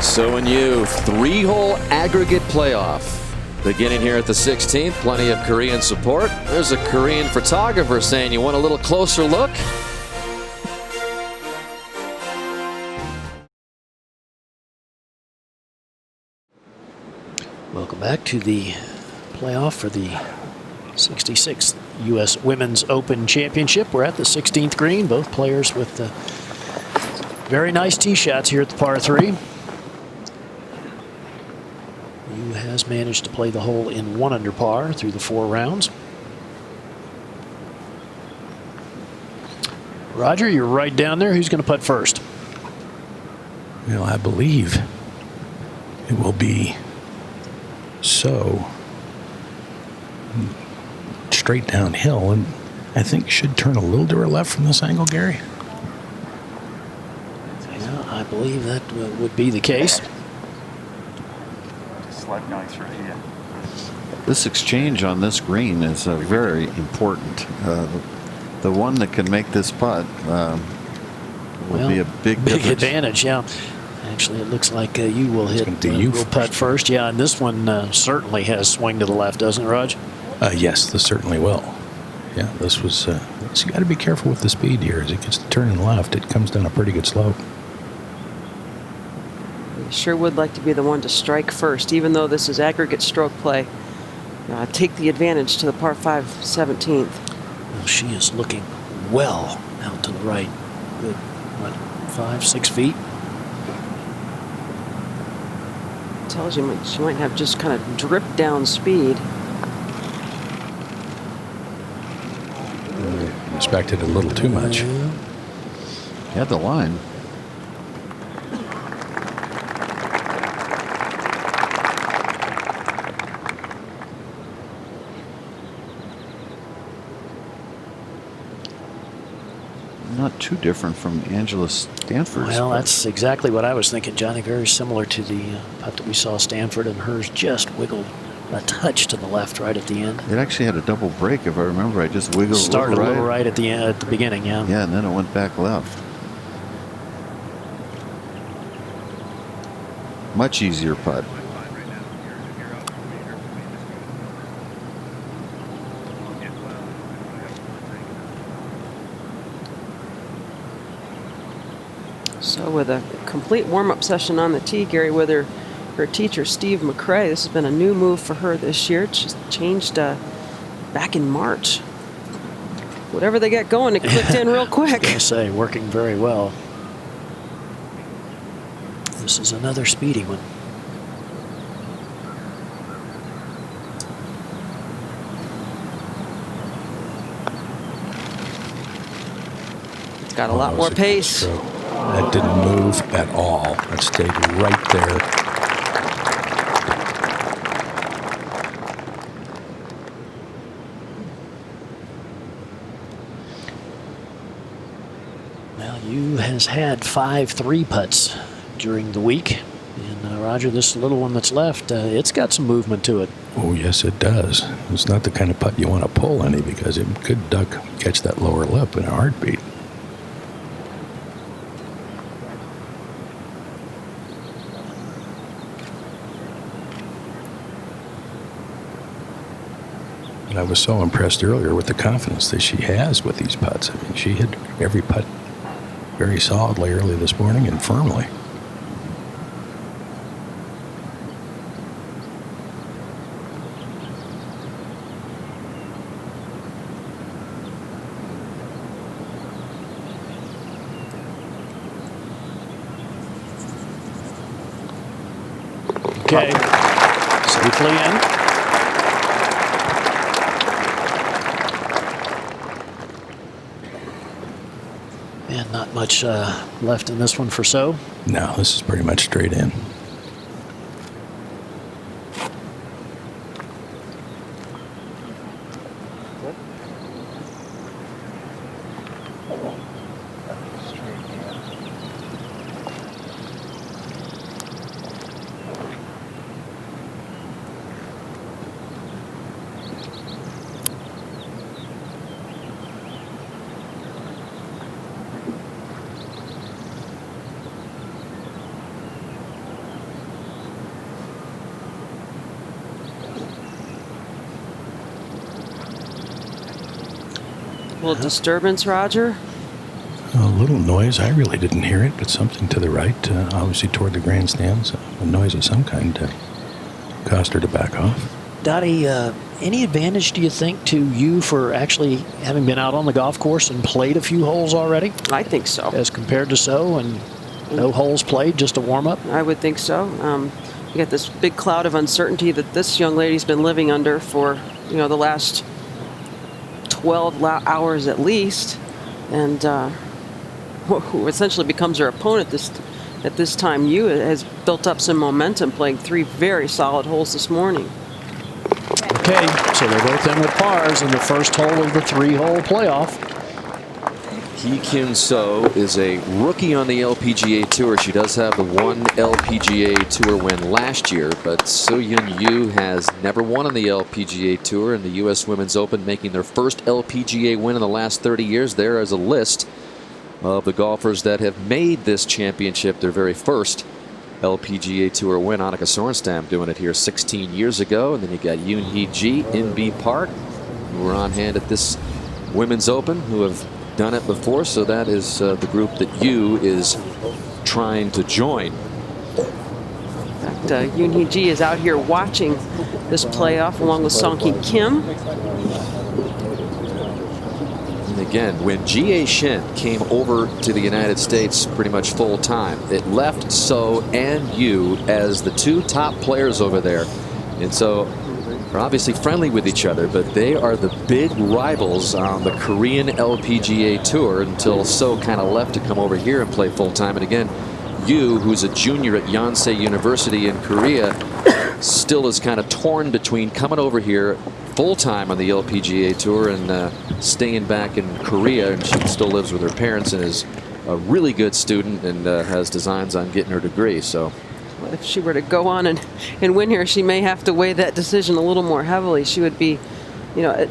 So-Yeon Yu, 3-hole aggregate playoff. Beginning here at the 16th, plenty of Korean support. There's a Korean photographer saying, you want a little closer look? Welcome back to the playoff for the 66th U.S. Women's Open Championship. We're at the 16th green. Both players with very nice tee shots here at the par 3. Yu has managed to play the hole in 1 under par through the 4 rounds. Roger, you're right down there. Who's going to putt first? Well, I believe it will be So straight downhill, and I think should turn a little to her left from this angle, Gary. Yeah, I believe that would be the case. Slide nice right here. This exchange on this green is very important. The one that can make this putt will be a big difference. Advantage, yeah. Actually, it looks like you will hit will putt first. Yeah, and this one certainly has swing to the left, doesn't it, Raj? Yes, this certainly will. Yeah, this was. So you got to be careful with the speed here. As it gets to turning left, it comes down a pretty good slope. Sure would like to be the one to strike first, even though this is aggregate stroke play. Take the advantage to the par 5 17th. Well, she is looking well out to the right. Good, what, 5, 6 feet? tells you she might have just kind of drip down speed. Expected a little too much. Had the line. Not too different from Angela Stanford's. Well, that's exactly what I was thinking, Johnny. Very similar to the putt that we saw Stanford, and hers just wiggled a touch to the left right at the end. It actually had a double break, if I remember. I just wiggled Started right. a little right at the end, at the beginning, yeah. Yeah, and then it went back left. Much easier putt. So with a complete warm-up session on the tee, Gary, with her teacher, Steve McRae, this has been a new move for her this year. She's changed back in March. Whatever they get going, it clicked in real quick. I was going to say, working very well. This is another speedy one. It's got a lot more pace. That didn't move at all. It stayed right there. Well, Yu has had 5 3-putts during the week. And Roger, this little one that's left, it's got some movement to it. Oh, yes, it does. It's not the kind of putt you want to pull any because it could catch that lower lip in a heartbeat. And I was so impressed earlier with the confidence that she has with these putts. I mean, she hit every putt very solidly early this morning and firmly. Okay, safely in. And not much left in this one for So. No, this is pretty much straight in. A little disturbance, Roger? A little noise. I really didn't hear it, but something to the right, obviously toward the grandstands. A noise of some kind caused her to back off. Dottie, any advantage do you think to you for actually having been out on the golf course and played a few holes already? I think so. As compared to So, and no holes played, just a warm-up? I would think so. You got this big cloud of uncertainty that this young lady's been living under for, the last 12 hours at least, and who essentially becomes her opponent at this time. Yu has built up some momentum, playing 3 very solid holes this morning. Okay, so they're both in with pars in the first hole of the 3-hole playoff. Hee Kyung So is a rookie on the LPGA Tour. She does have the one LPGA Tour win last year, but So-Yun Yu has never won on the LPGA Tour, and the U.S. Women's Open making their first LPGA win in the last 30 years. There is a list of the golfers that have made this championship their very first LPGA Tour win. Annika Sorenstam doing it here 16 years ago, and then you got Yoon Hee Ji, In-Bee Park, who were on hand at this Women's Open, who have done it before, so that is the group that Yu is trying to join. In fact, Yoon Hee Ji is out here watching this playoff along with Song Hee Kim. again, when Jie Shin came over to the United States pretty much full time, it left So and Yu as the two top players over there. And so they're obviously friendly with each other, but they are the big rivals on the Korean LPGA Tour until So kind of left to come over here and play full time. And again, Yu, who's a junior at Yonsei University in Korea, still is kind of torn between coming over here full time on the LPGA Tour and staying back in Korea. And she still lives with her parents and is a really good student and has designs on getting her degree. So if she were to go on and win here, she may have to weigh that decision a little more heavily. She would be,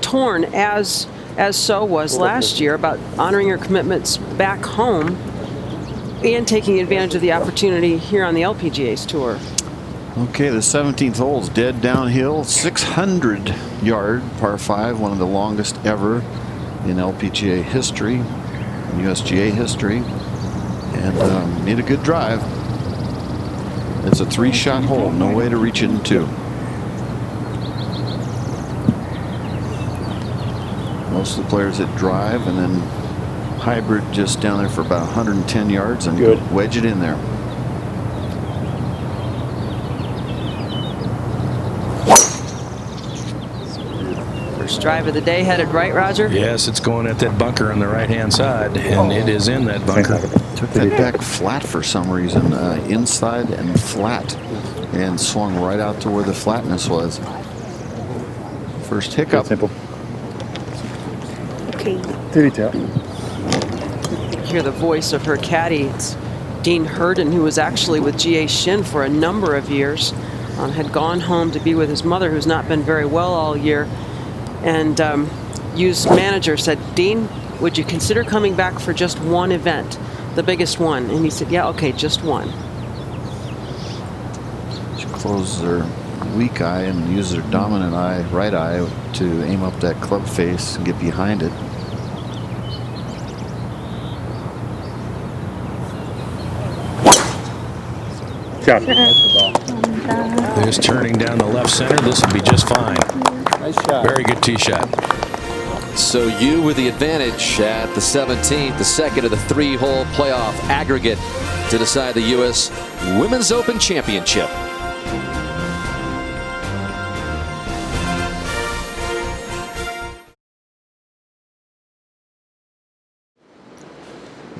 torn as So was last year about honoring her commitments back home and taking advantage of the opportunity here on the LPGA's tour. Okay, the 17th hole is dead downhill, 600-yard par 5, one of the longest ever in LPGA history, USGA history, and need a good drive. It's a 3-shot hole, no way to reach it in 2. Most of the players that drive and then hybrid just down there for about 110 yards and wedge it in there. First drive of the day headed right, Roger? Yes, it's going at that bunker on the right-hand side, and it is in that bunker. Took that deck flat for some reason, inside and flat, and swung right out to where the flatness was. First hiccup. Simple. Okay. Hear the voice of her caddy. It's Dean Herden, who was actually with Jie Shin for a number of years, had gone home to be with his mother, who's not been very well all year. And Yu's manager said, Dean, would you consider coming back for just one event, the biggest one? And he said, yeah, okay, just one. She closes her weak eye and uses her dominant eye, right eye, to aim up that club face and get behind it. There's turning down the left center. This will be just fine. Nice shot. Very good tee shot. So Yu with the advantage at the 17th, the second of the 3-hole playoff aggregate to decide the U.S. Women's Open Championship.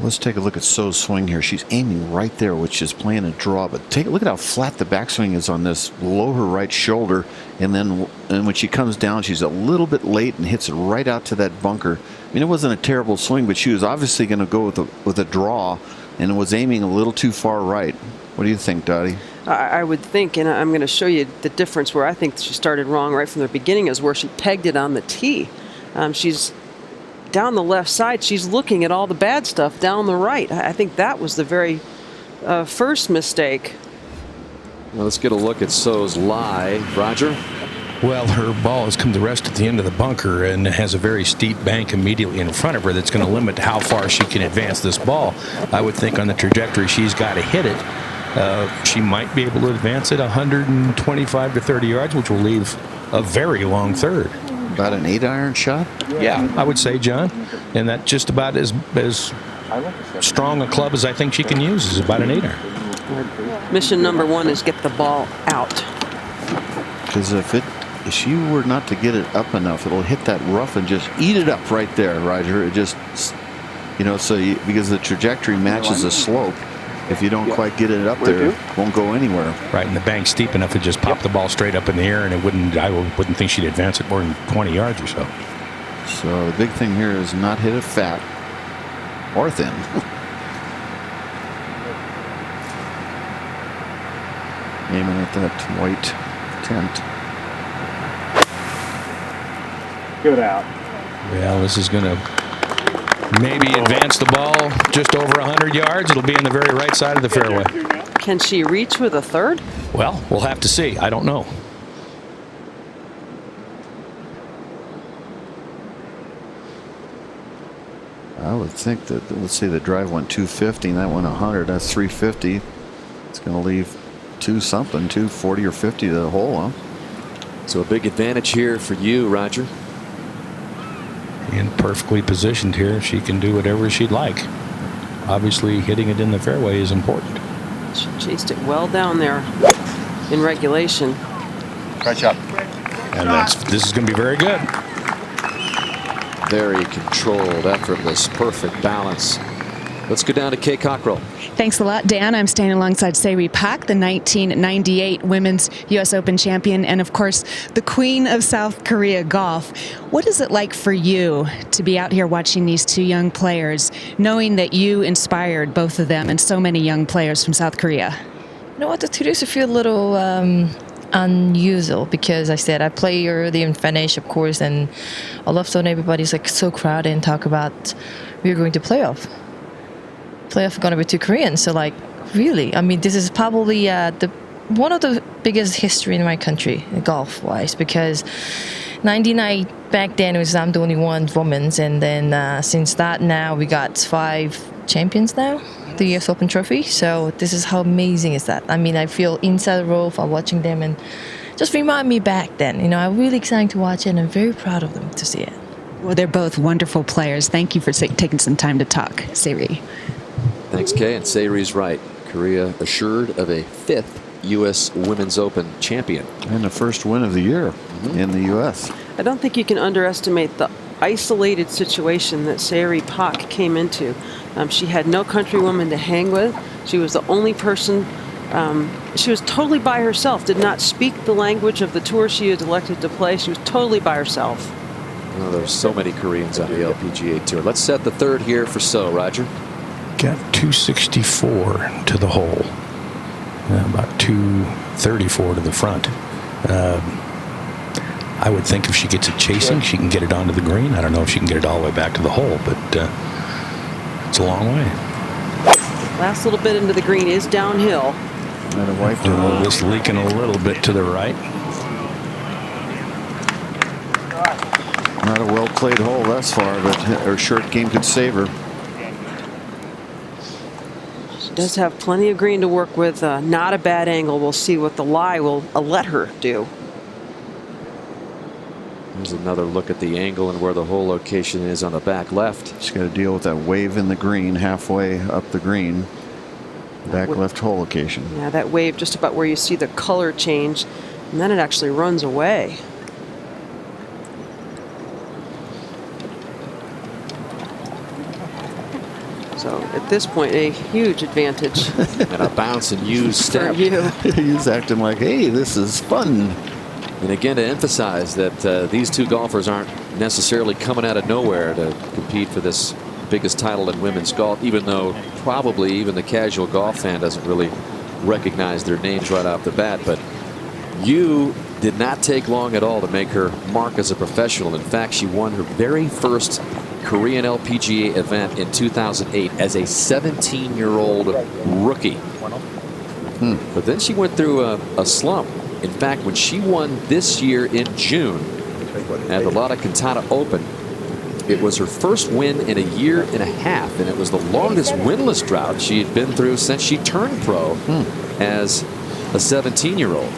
Let's take a look at So's swing here. She's aiming right there, which is playing a draw. But take a look at how flat the backswing is on this, below her right shoulder. And then when she comes down, she's a little bit late and hits it right out to that bunker. I mean, it wasn't a terrible swing, but she was obviously going to go with a draw and was aiming a little too far right. What do you think, Dottie? I would think, and I'm going to show you the difference where I think she started wrong right from the beginning, is where she pegged it on the tee. She's down the left side. She's looking at all the bad stuff down the right. I think that was the very first mistake. Well, let's get a look at So's lie. Roger? Well, her ball has come to rest at the end of the bunker and has a very steep bank immediately in front of her that's going to limit how far she can advance this ball. I would think on the trajectory she's got to hit it, she might be able to advance it 125 to 30 yards, which will leave a very long third. About an 8-iron shot? Yeah, I would say, John. And that just about as strong a club as I think she can use is about an 8-iron. Mission number one is get the ball out. Because if she were not to get it up enough, it'll hit that rough and just eat it up right there, Roger. It just, because the trajectory matches the slope. If you don't quite get it up there, it won't go anywhere. Right, and the bank's steep enough to just pop the ball straight up in the air, and I wouldn't think she'd advance it more than 20 yards or so. So the big thing here is not hit it fat or thin. Aiming at that white tent. Good out. Well, this is going to maybe advance the ball just over 100 yards. It'll be on the very right side of the fairway. Can she reach with a third? Well, we'll have to see. I don't know. I would think that, let's say the drive went 250 and that went 100. That's 350. It's going to leave 240 or 50 to the hole, huh? So a big advantage here for you, Roger. and perfectly positioned here. She can do whatever she'd like. Obviously, hitting it in the fairway is important. She chased it well down there in regulation. Right shot. And this is going to be very good. Very controlled, effortless, perfect balance. Let's go down to Kay Cockrell. Thanks a lot, Dan. I'm staying alongside Sae-Ri Pak, the 1998 Women's U.S. Open champion, and of course, the Queen of South Korea golf. What is it like for you to be out here watching these two young players, knowing that you inspired both of them and so many young players from South Korea? You know what, the two days feel a little unusual because I said I play early and finish, of course, and all of a sudden everybody's like so crowded and talk about we're going to playoff going to be two Koreans. So like, really, I mean, this is probably one of the biggest history in my country, golf wise, because 99 back then was I'm the only one women's, and then since that now we got 5 champions now, the US Open trophy. So this is how amazing is that. I mean, I feel inside the role for watching them and just remind me back then. You know, I'm really excited to watch it and I'm very proud of them to see it. Well, they're both wonderful players. Thank you for taking some time to talk, Sae-Ri. Thanks, Kay. And Sae-Ri's right. Korea assured of a 5th U.S. Women's Open champion. And the first win of the year in the U.S. I don't think you can underestimate the isolated situation that Sae-Ri Pak came into. She had no countrywoman to hang with. She was the only person. She was totally by herself, did not speak the language of the tour she had elected to play. She was totally by herself. Well, there's so many Koreans on the LPGA Tour. Let's set the third here for So, Roger. Got 264 to the hole, about 234 to the front. I would think if she gets it chasing, she can get it onto the green. I don't know if she can get it all the way back to the hole, but it's a long way. Last little bit into the green is downhill. Just leaking a little bit to the right. Not a well-played hole thus far, but her short game could save her. She does have plenty of green to work with. Not a bad angle. We'll see what the lie will let her do. Here's another look at the angle and where the hole location is on the back left. She's got to deal with that wave in the green, halfway up the green. Back left hole location. Yeah, that wave just about where you see the color change, and then it actually runs away. So at this point, a huge advantage. And a bounce and use step. For you. He's acting like, hey, this is fun. And again, to emphasize that these two golfers aren't necessarily coming out of nowhere to compete for this biggest title in women's golf, even though probably even the casual golf fan doesn't really recognize their names right off the bat. But you did not take long at all to make her mark as a professional. In fact, she won her very first Korean LPGA event in 2008 as a 17-year-old rookie. But then she went through a slump. In fact, when she won this year in June at the Lada Quintana Open, it was her first win in a year and a half, and it was the longest winless drought she had been through since she turned pro as a 17-year-old.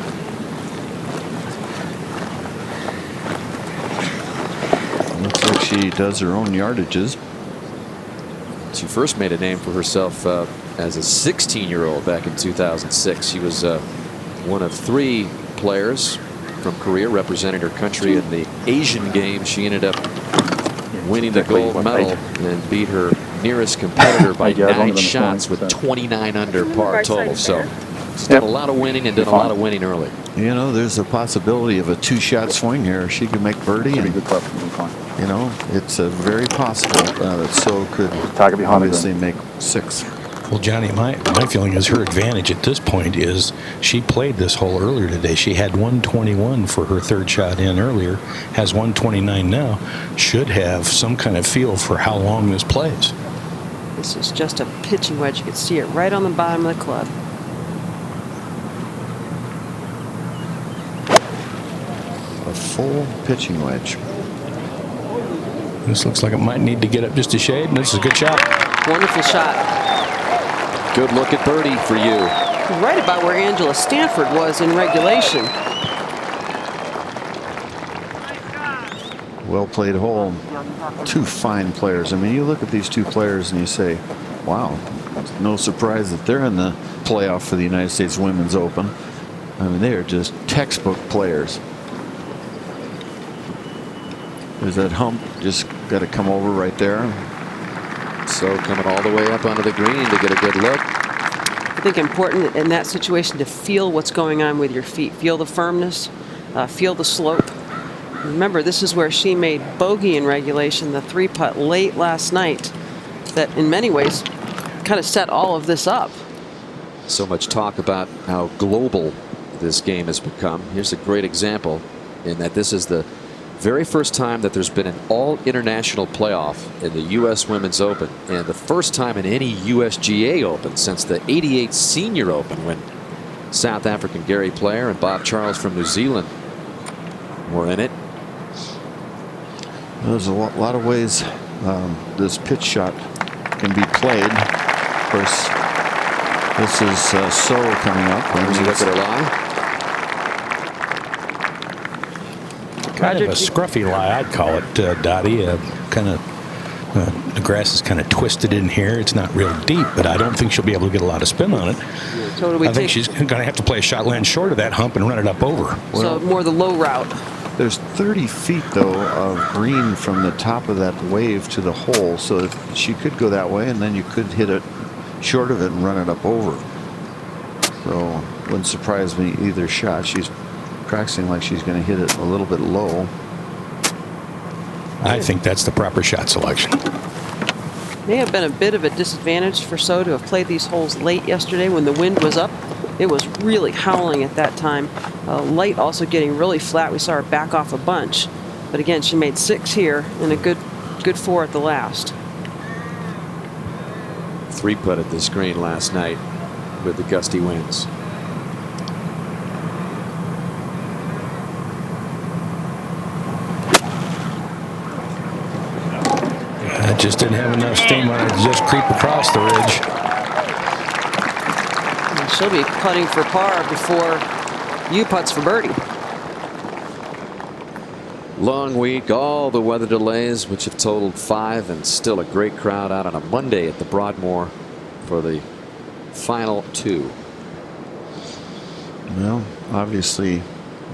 Looks like she does her own yardages. She first made a name for herself as a 16-year-old back in 2006. She was one of 3 players from Korea representing her country in the Asian Games. She ended up winning the gold medal and beat her nearest competitor by 9 shots with 29 under par total. So she's done a lot of winning and did a lot of winning early. You know, there's a possibility of a 2-shot swing here. She could make birdie. And, you know, it's very possible that So could obviously make 6. Well, Johnny, my feeling is her advantage at this point is she played this hole earlier today. She had 121 for her third shot in earlier, has 129 now, should have some kind of feel for how long this plays. This is just a pitching wedge. You can see it right on the bottom of the club. A full pitching wedge. This looks like it might need to get up just a shade, and this is a good shot. Wonderful shot. Good look at birdie for you. Right about where Angela Stanford was in regulation. well played hole. Two fine players. I mean, you look at these two players and you say, wow, it's no surprise that they're in the playoff for the United States Women's Open. I mean, they are just textbook players. There's that hump, just got to come over right there. So coming all the way up onto the green to get a good look. I think important in that situation to feel what's going on with your feet. Feel the firmness, feel the slope. Remember, this is where she made bogey in regulation, the 3-putt late last night, that in many ways kind of set all of this up. So much talk about how global this game has become. Here's a great example in that this is the very first time that there's been an all-international playoff in the U.S. Women's Open, and the first time in any USGA Open since the '88 Senior Open, when South African Gary Player and Bob Charles from New Zealand were in it. There's a lot of ways this pitch shot can be played. Of course, this is So coming up. When you look at her lie. Kind of a scruffy lie, I'd call it, Dottie. Kind of the grass is kind of twisted in here. It's not real deep, but I don't think she'll be able to get a lot of spin on it. So I think she's going to have to play a shot land short of that hump and run it up over. So more the low route. There's 30 feet, though, of green from the top of that wave to the hole, so she could go that way, and then you could hit it short of it and run it up over. So wouldn't surprise me either shot. She's practicing like she's going to hit it a little bit low. I think that's the proper shot selection. May have been a bit of a disadvantage for So to have played these holes late yesterday when the wind was up. It was really howling at that time. Light also getting really flat. We saw her back off a bunch. But again, she made 6 here and a good 4 at the last. 3-putt at this green last night with the gusty winds. I just didn't have enough steam on it to just creep across the ridge. And she'll be putting for par before you putts for birdie. Long week, all the weather delays, which have totaled 5, and still a great crowd out on a Monday at the Broadmoor for the final 2. Well, obviously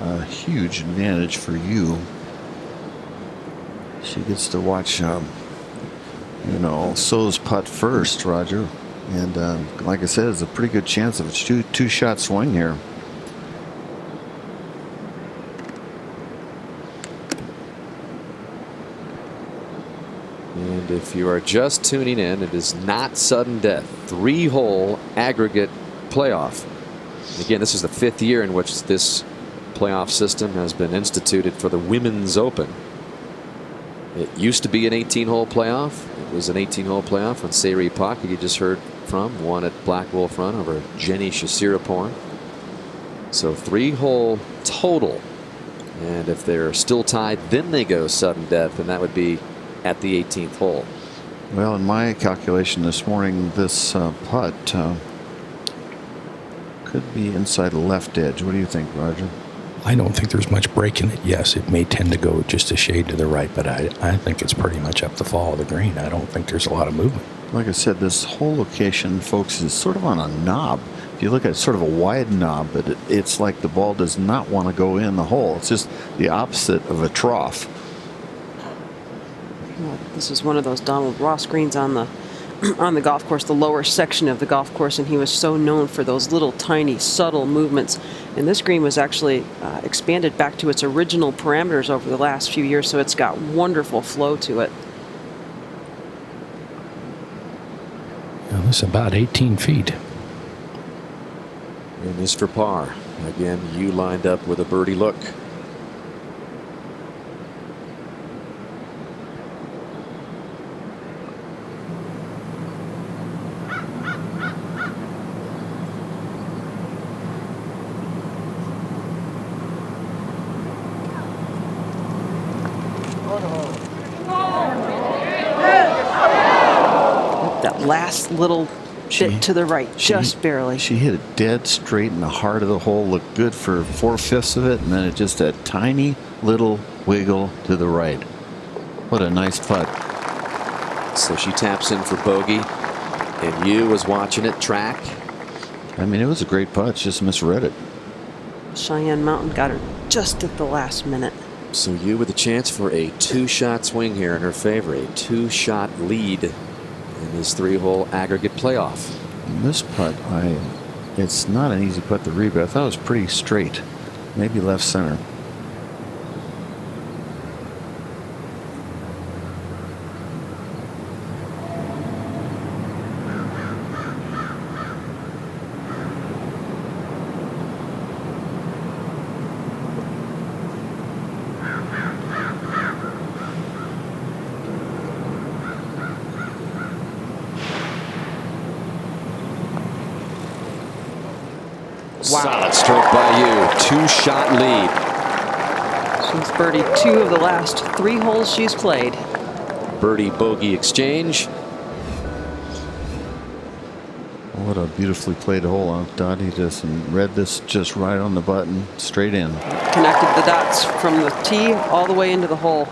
a huge advantage for you. She gets to watch So's putt first, Roger, and like I said, it's a pretty good chance of a two-shot swing here. And if you are just tuning in, it is not sudden death. 3-hole aggregate playoff. Again, this is the 5th year in which this playoff system has been instituted for the Women's Open. It used to be an 18-hole playoff. It was an 18-hole playoff when Sairi Pak, you just heard from, won at Black Wolf Run over Jenny Shasiraporn. So 3-hole total. And if they're still tied, then they go sudden death, and that would be at the 18th hole. Well, in my calculation this morning, this putt could be inside the left edge. What do you think, Roger? I don't think there's much break in it. Yes, it may tend to go just a shade to the right, but I think it's pretty much up the fall of the green. I don't think there's a lot of movement. Like I said, this whole location, folks, is sort of on a knob. If you look at it, sort of a wide knob, but it's like the ball does not want to go in the hole. It's just the opposite of a trough. Well, this is one of those Donald Ross greens on the golf course, the lower section of the golf course, and he was so known for those little tiny subtle movements. And this green was actually expanded back to its original parameters over the last few years, so it's got wonderful flow to it. Now, this is about 18 feet. And this for par. Again, you lined up with a birdie look. That last little bit to the right, just barely. She hit it dead straight in the heart of the hole. Looked good for 4/5 of it, and then it just a tiny little wiggle to the right. What a nice putt. So she taps in for bogey, and Yu was watching it track. I mean, it was a great putt. Just misread it. Cheyenne Mountain got her just at the last minute. So Yu with a chance for a 2-shot swing here in her favor, a 2-shot lead in this 3-hole aggregate playoff. And this putt, it's not an easy putt to read, but I thought it was pretty straight, maybe left center. Solid stroke by Yu. 2-shot lead. She's birdied 2 of the last 3 holes she's played. Birdie bogey exchange. What a beautifully played hole out. Dottie just read this just right on the button, straight in. Connected the dots from the tee all the way into the hole.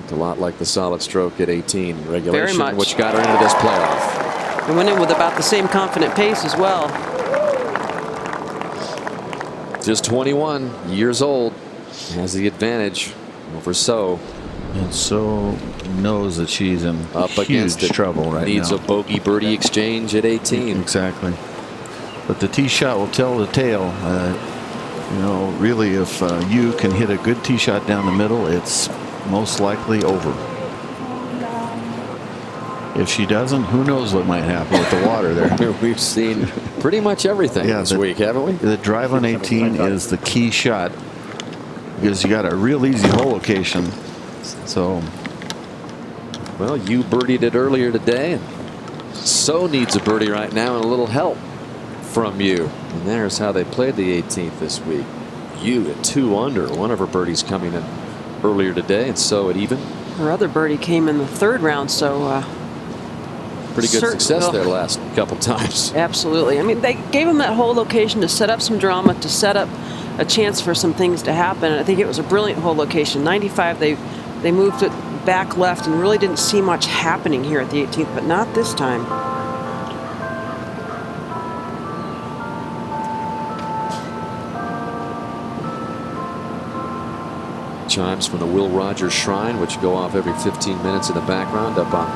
It's a lot like the solid stroke at 18 in regulation, Very much. which got her into this playoff. And went in with about the same confident pace as well. Just 21 years old, has the advantage over So. And So knows that she's in Up huge against it. trouble right Needs now. a bogey birdie exchange at 18. Exactly. But the tee shot will tell the tale. You know, really, if you can hit a good tee shot down the middle, it's most likely over. If she doesn't, who knows what might happen with the water there. We've seen pretty much everything this week, haven't we? The drive on 18 is the key shot because you got a real easy hole location. So, well, you birdied it earlier today, and So needs a birdie right now and a little help from you. And there's how they played the 18th this week. You at 2 under. One of her birdies coming in earlier today, and So at even. Her other birdie came in the 3rd round, so pretty good success there last couple times. Absolutely. I mean, they gave him that whole location to set up some drama, to set up a chance for some things to happen. And I think it was a brilliant hole location. 95, they moved it back left and really didn't see much happening here at the 18th, but not this time. Chimes from the Will Rogers Shrine, which go off every 15 minutes in the background up on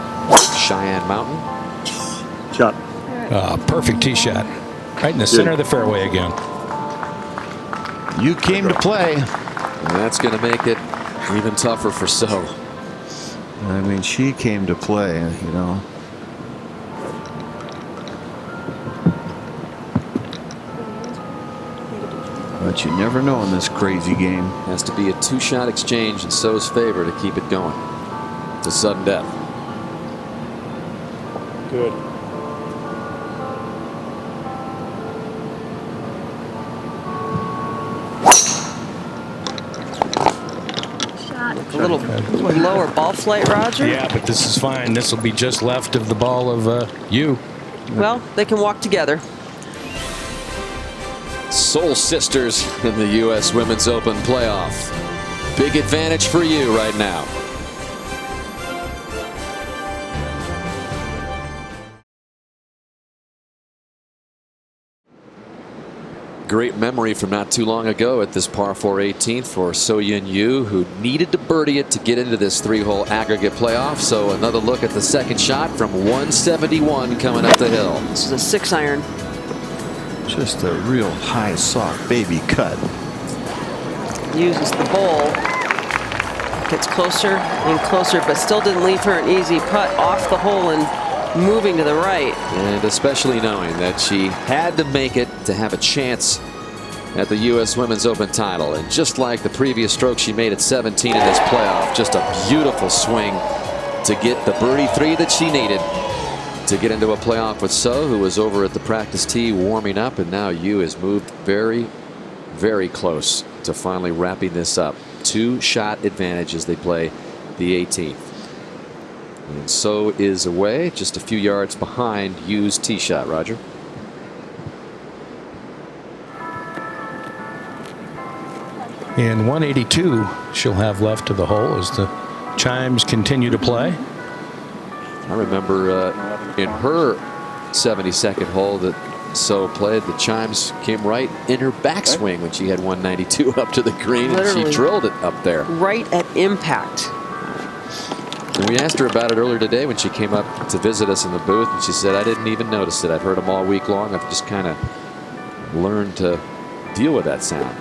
Cheyenne Mountain. Shot. Perfect tee shot. Right in the center of the fairway again. You came to play. And that's going to make it even tougher for So. I mean, she came to play, you know. But you never know in this crazy game. Has to be a 2-shot exchange in So's favor to keep it going to sudden death. Good. A little lower ball flight, Roger. Yeah, but this is fine. This will be just left of the ball of you. Well, they can walk together. Soul sisters in the U.S. Women's Open playoff. Big advantage for you right now. Great memory from not too long ago at this par 4 18th for So-Yun Yu, who needed to birdie it to get into this 3-hole aggregate playoff. So another look at the second shot from 171 coming up the hill. This is a 6-iron. Just a real high, soft baby cut. Uses the bowl. Gets closer and closer, but still didn't leave her an easy putt off the hole and moving to the right. And especially knowing that she had to make it to have a chance at the U.S. Women's Open title. And just like the previous stroke she made at 17 in this playoff, just a beautiful swing to get the birdie 3 that she needed to get into a playoff with So, who was over at the practice tee warming up, and now Yu has moved very, very close to finally wrapping this up. 2-shot advantage as they play the 18th. And So is away, just a few yards behind Yu's tee shot, Roger. And 182 she'll have left to the hole as the chimes continue to play. I remember in her 72nd hole that So played, the chimes came right in her backswing when she had 192 up to the green, Literally. and she drilled it up there. Right at impact. And we asked her about it earlier today when she came up to visit us in the booth, and she said, I didn't even notice it. I've heard them all week long. I've just kind of learned to deal with that sound.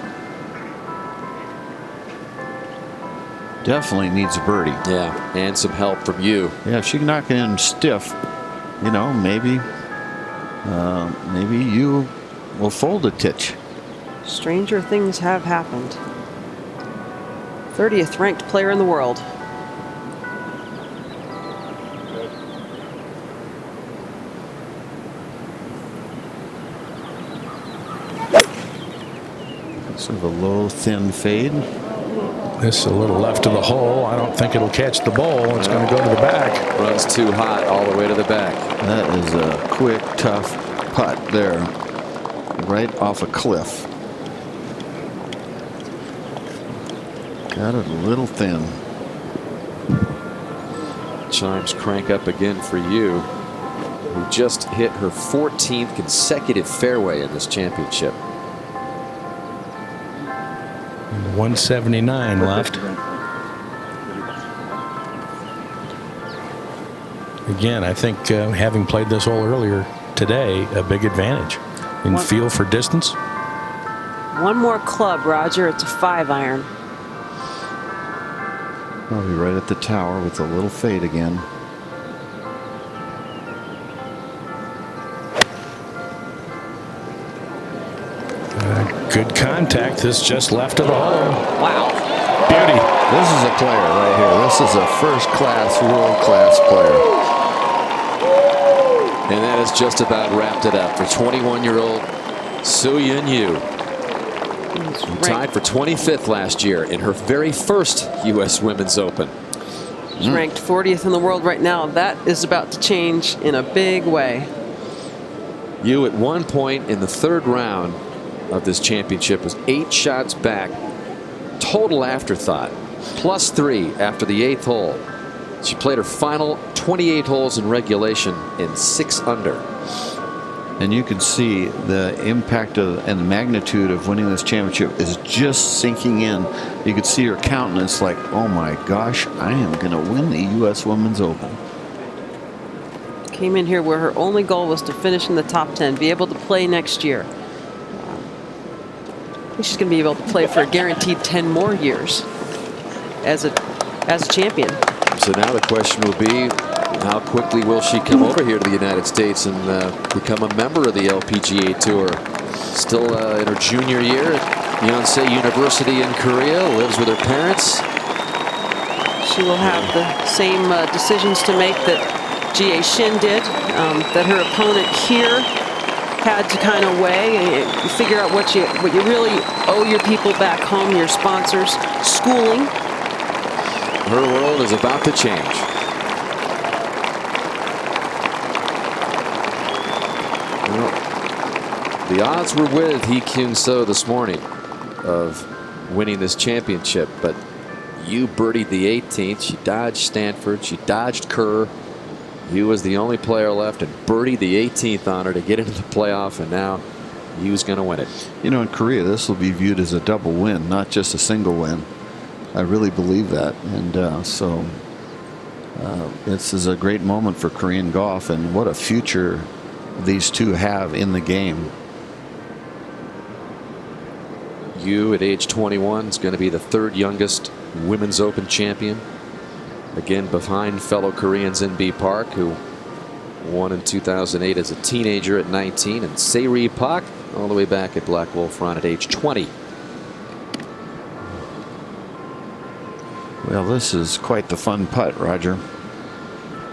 Definitely needs a birdie. Yeah, and some help from you. Yeah, if she can knock it in stiff, you know, maybe you will fold a titch. Stranger things have happened. 30th ranked player in the world. Sort of a low, thin fade. This is a little left of the hole. I don't think it'll catch the ball. It's going to go to the back. Runs too hot all the way to the back. That is a quick, tough putt there. Right off a cliff. Got it a little thin. Chimes crank up again for you, who just hit her 14th consecutive fairway in this championship. 179 left. Again, I think having played this hole earlier today, a big advantage in feel for distance. One more club, Roger. It's a 5-iron. Probably right at the tower with a little fade again. Good contact. This just left of the hole. Wow. Beauty. This is a player right here. This is a first-class, world-class player. And that has just about wrapped it up for 21-year-old So-Yun Yu. Who tied for 25th last year in her very first U.S. Women's Open. She's ranked 40th in the world right now. That is about to change in a big way. Yu at one point in the third round of this championship was 8 shots back. Total afterthought. +3 after the 8th hole. She played her final 28 holes in regulation in 6 under. And you can see the impact of and the magnitude of winning this championship is just sinking in. You could see her countenance like, oh my gosh, I am going to win the U.S. Women's Open. Came in here where her only goal was to finish in the top 10, be able to play next year. I think she's going to be able to play for a guaranteed 10 more years as a champion. So now the question will be, how quickly will she come over here to the United States and become a member of the LPGA Tour? Still in her junior year at Yonsei University in Korea, lives with her parents. She will have the same decisions to make that Jie Shin did, that her opponent here had to kind of weigh. You figure out what you really owe your people back home, your sponsors, schooling. Her world is about to change. Well, the odds were with Hee Kyung-soo this morning of winning this championship, but Yu birdied the 18th. She dodged Stanford. She dodged Kerr. Yu was the only player left and birdied the 18th on her to get into the playoff, and now Yu's going to win it. You know, in Korea, this will be viewed as a double win, not just a single win. I really believe that. And so this is a great moment for Korean golf, and what a future these two have in the game. Yu at age 21 is going to be the 3rd youngest Women's Open champion. Again, behind fellow Koreans In-Bee Park, who won in 2008 as a teenager at 19, and Se-Ri Pak all the way back at Black Wolf Run at age 20. Well, this is quite the fun putt, Roger.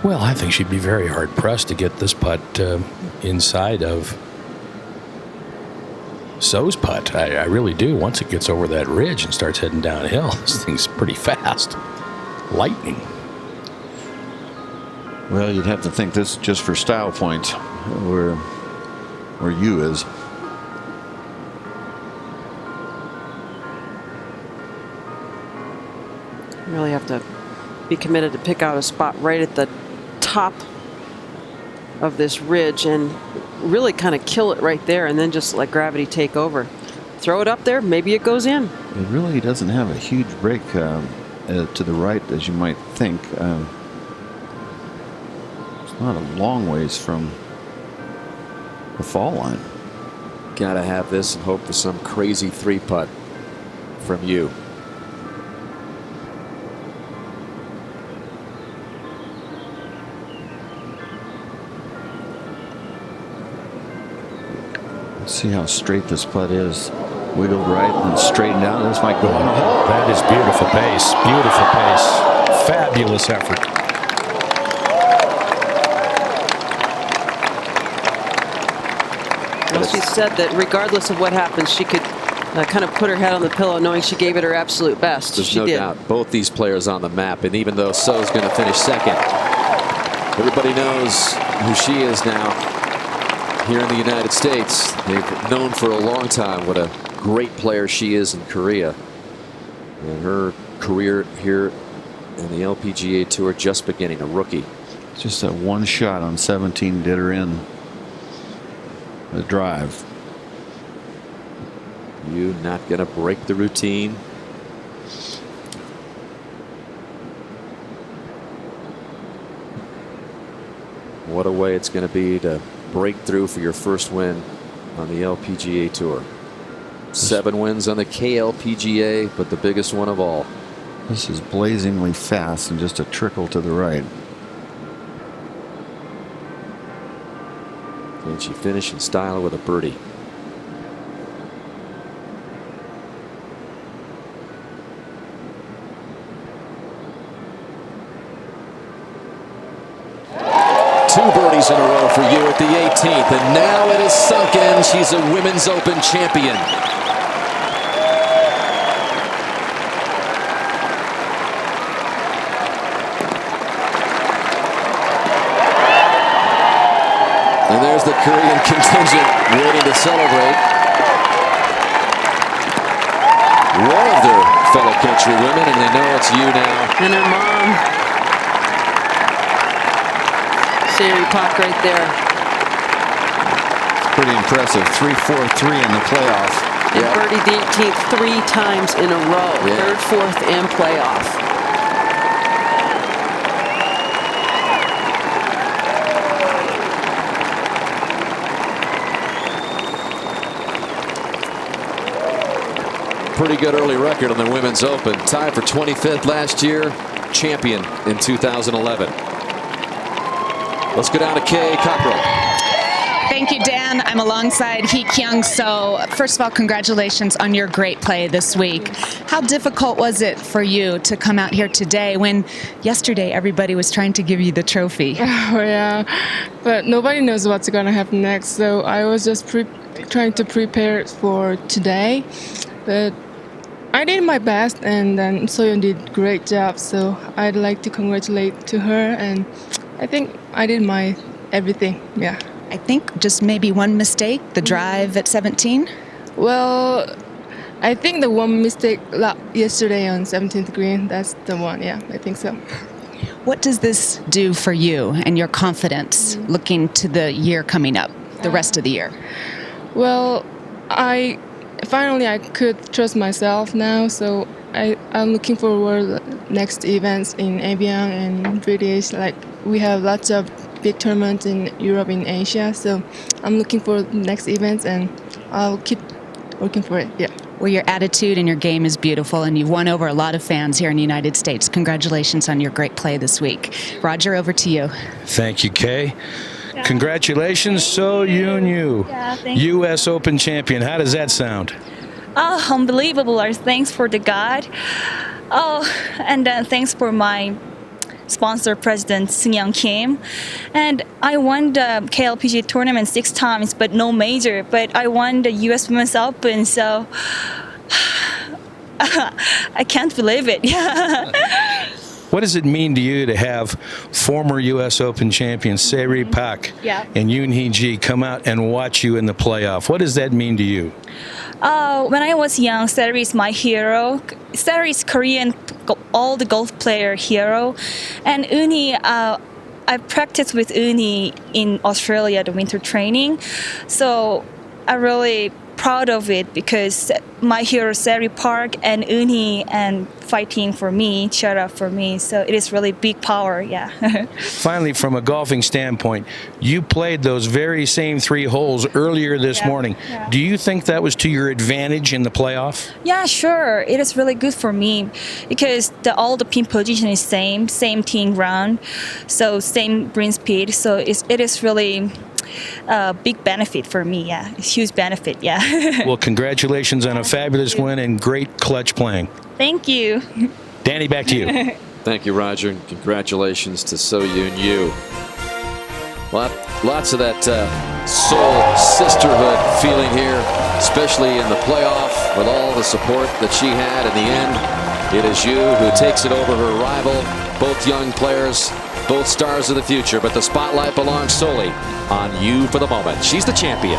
Well, I think she'd be very hard pressed to get this putt inside of So's putt. I really do. Once it gets over that ridge and starts heading downhill, this thing's pretty fast. Lightning. Well, you'd have to think this is just for style points, where Yu is. You really have to be committed to pick out a spot right at the top of this ridge and really kind of kill it right there, and then just let gravity take over. Throw it up there, maybe it goes in. It really doesn't have a huge break to the right as you might think. It's not a long ways from the fall line. Gotta have this and hope for some crazy 3-putt from you. See how straight this putt is. Wiggled right and straightened out. This might go in the hole. That is beautiful pace. Beautiful pace. Fabulous effort. Well, she said that regardless of what happens, she could kind of put her head on the pillow knowing she gave it her absolute best. There's she no did. doubt both these players on the map, and even though So's going to finish second, everybody knows who she is now here in the United States. They've known for a long time what a great player she is in Korea. And her career here in the LPGA Tour just beginning, a rookie. Just that one shot on 17 did her in the drive. You not going to break the routine. What a way it's going to be to break through for your first win on the LPGA Tour. 7 wins on the KLPGA, but the biggest one of all. This is blazingly fast and just a trickle to the right. And she finished in style with a birdie. Two birdies in a row for you at the 18th, and now it is sunk in. She's a Women's Open champion. And there's the Korean contingent waiting to celebrate. One of their fellow countrywomen, and they know it's you now. And her mom. Sairi Pak right there. It's pretty impressive. 3-4-3 in the playoff. And birdied the 18th 3 times in a row. Yeah. 3rd, 4th, and playoff. Pretty good early record on the Women's Open. Tied for 25th last year. Champion in 2011. Let's go down to Kay Cockrell. Thank you, Dan. I'm alongside Hee Kyung-so. First of all, congratulations on your great play this week. How difficult was it for you to come out here today when yesterday everybody was trying to give you the trophy? Oh, yeah, but nobody knows what's going to happen next, so I was just trying to prepare for today. But I did my best, and then Soyeon did a great job, so I'd like to congratulate to her, and I think I did my everything, yeah. I think just maybe one mistake, the drive at 17? Well, I think the one mistake yesterday on 17th green, that's the one, yeah, I think so. What does this do for you and your confidence looking to the year coming up, the rest of the year? Well, finally I could trust myself now, so I'm looking forward to next events in Evian and British. Like, we have lots of big tournaments in Europe and Asia, so I'm looking for the next events, and I'll keep working for it, yeah. Well, your attitude and your game is beautiful, and you've won over a lot of fans here in the United States. Congratulations on your great play this week. Roger, over to you. Thank you, Kay. Congratulations, So Yoon Yu, U.S. Open champion. How does that sound? Oh, unbelievable. Thanks for the God. Oh, and then thanks for my sponsor, President Seung-Yeon Kim. And I won the KLPGA tournament 6 times, but no major. But I won the U.S. Women's Open, so I can't believe it. What does it mean to you to have former U.S. Open champion Sairi Pak and Yoon Hee Ji come out and watch you in the playoff? What does that mean to you? When I was young, Sairi is my hero. Sairi is Korean all the golf player hero. And Uni, I practiced with Uni in Australia, the winter training. So I'm really proud of it because my hero Sari Park and Uni and fighting for me, shut up for me. So it is really big power, yeah. Finally, from a golfing standpoint, you played those very same 3 holes earlier this morning. Yeah. Do you think that was to your advantage in the playoff? Yeah, sure. It is really good for me because all the pin position is same team ground, so same green speed. So it is really a big benefit for me. Yeah, it's huge benefit. Yeah. Well, congratulations on a fabulous win and great clutch playing. Thank you. Danny, back to you. Thank you, Roger, and congratulations to So Yoon Yu. Lots of that soul sisterhood feeling here, especially in the playoff with all the support that she had. In the end, it is Yu who takes it over her rival. Both young players, both stars of the future, but the spotlight belongs solely on Yu for the moment. She's the champion.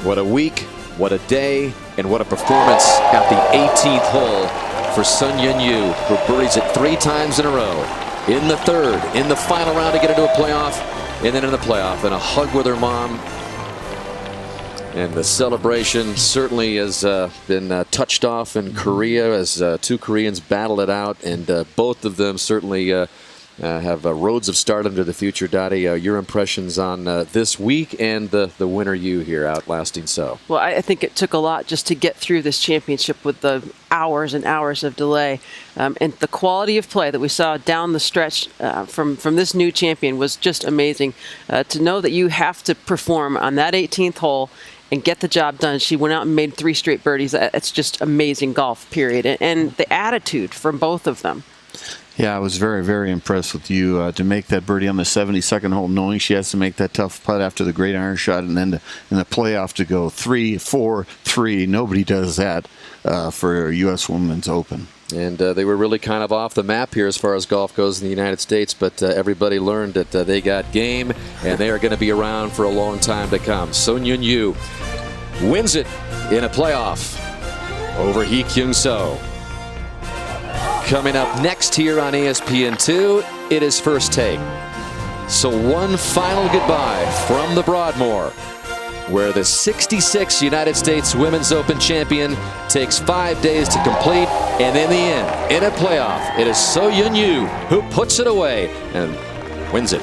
What a week, what a day, and what a performance at the 18th hole for Sun Yun Yu, who birdies it 3 times in a row. In the 3rd, in the final round to get into a playoff, and then in the playoff, and a hug with her mom. And the celebration certainly has been touched off in Korea as 2 Koreans battled it out, and both of them certainly have roads of stardom to the future. Dottie, your impressions on this week and the winner Yu here outlasting So? Well, I think it took a lot just to get through this championship with the hours and hours of delay. And the quality of play that we saw down the stretch from this new champion was just amazing. To know that you have to perform on that 18th hole and get the job done. She went out and made 3 straight birdies. It's just amazing golf, period. And the attitude from both of them. Yeah, I was very, very impressed with you to make that birdie on the 72nd hole, knowing she has to make that tough putt after the great iron shot, and then in the playoff to go 3-4-3. Nobody does that for U.S. Women's Open. And they were really kind of off the map here as far as golf goes in the United States, but everybody learned that they got game, and they are going to be around for a long time to come. Sun Yun Yu wins it in a playoff over Hee Kyung-so. Coming up next here on ESPN2, it is First Take. So one final goodbye from the Broadmoor, where the 66th United States Women's Open champion takes 5 days to complete, and in the end, in a playoff, it is So Yun Yu who puts it away and wins it.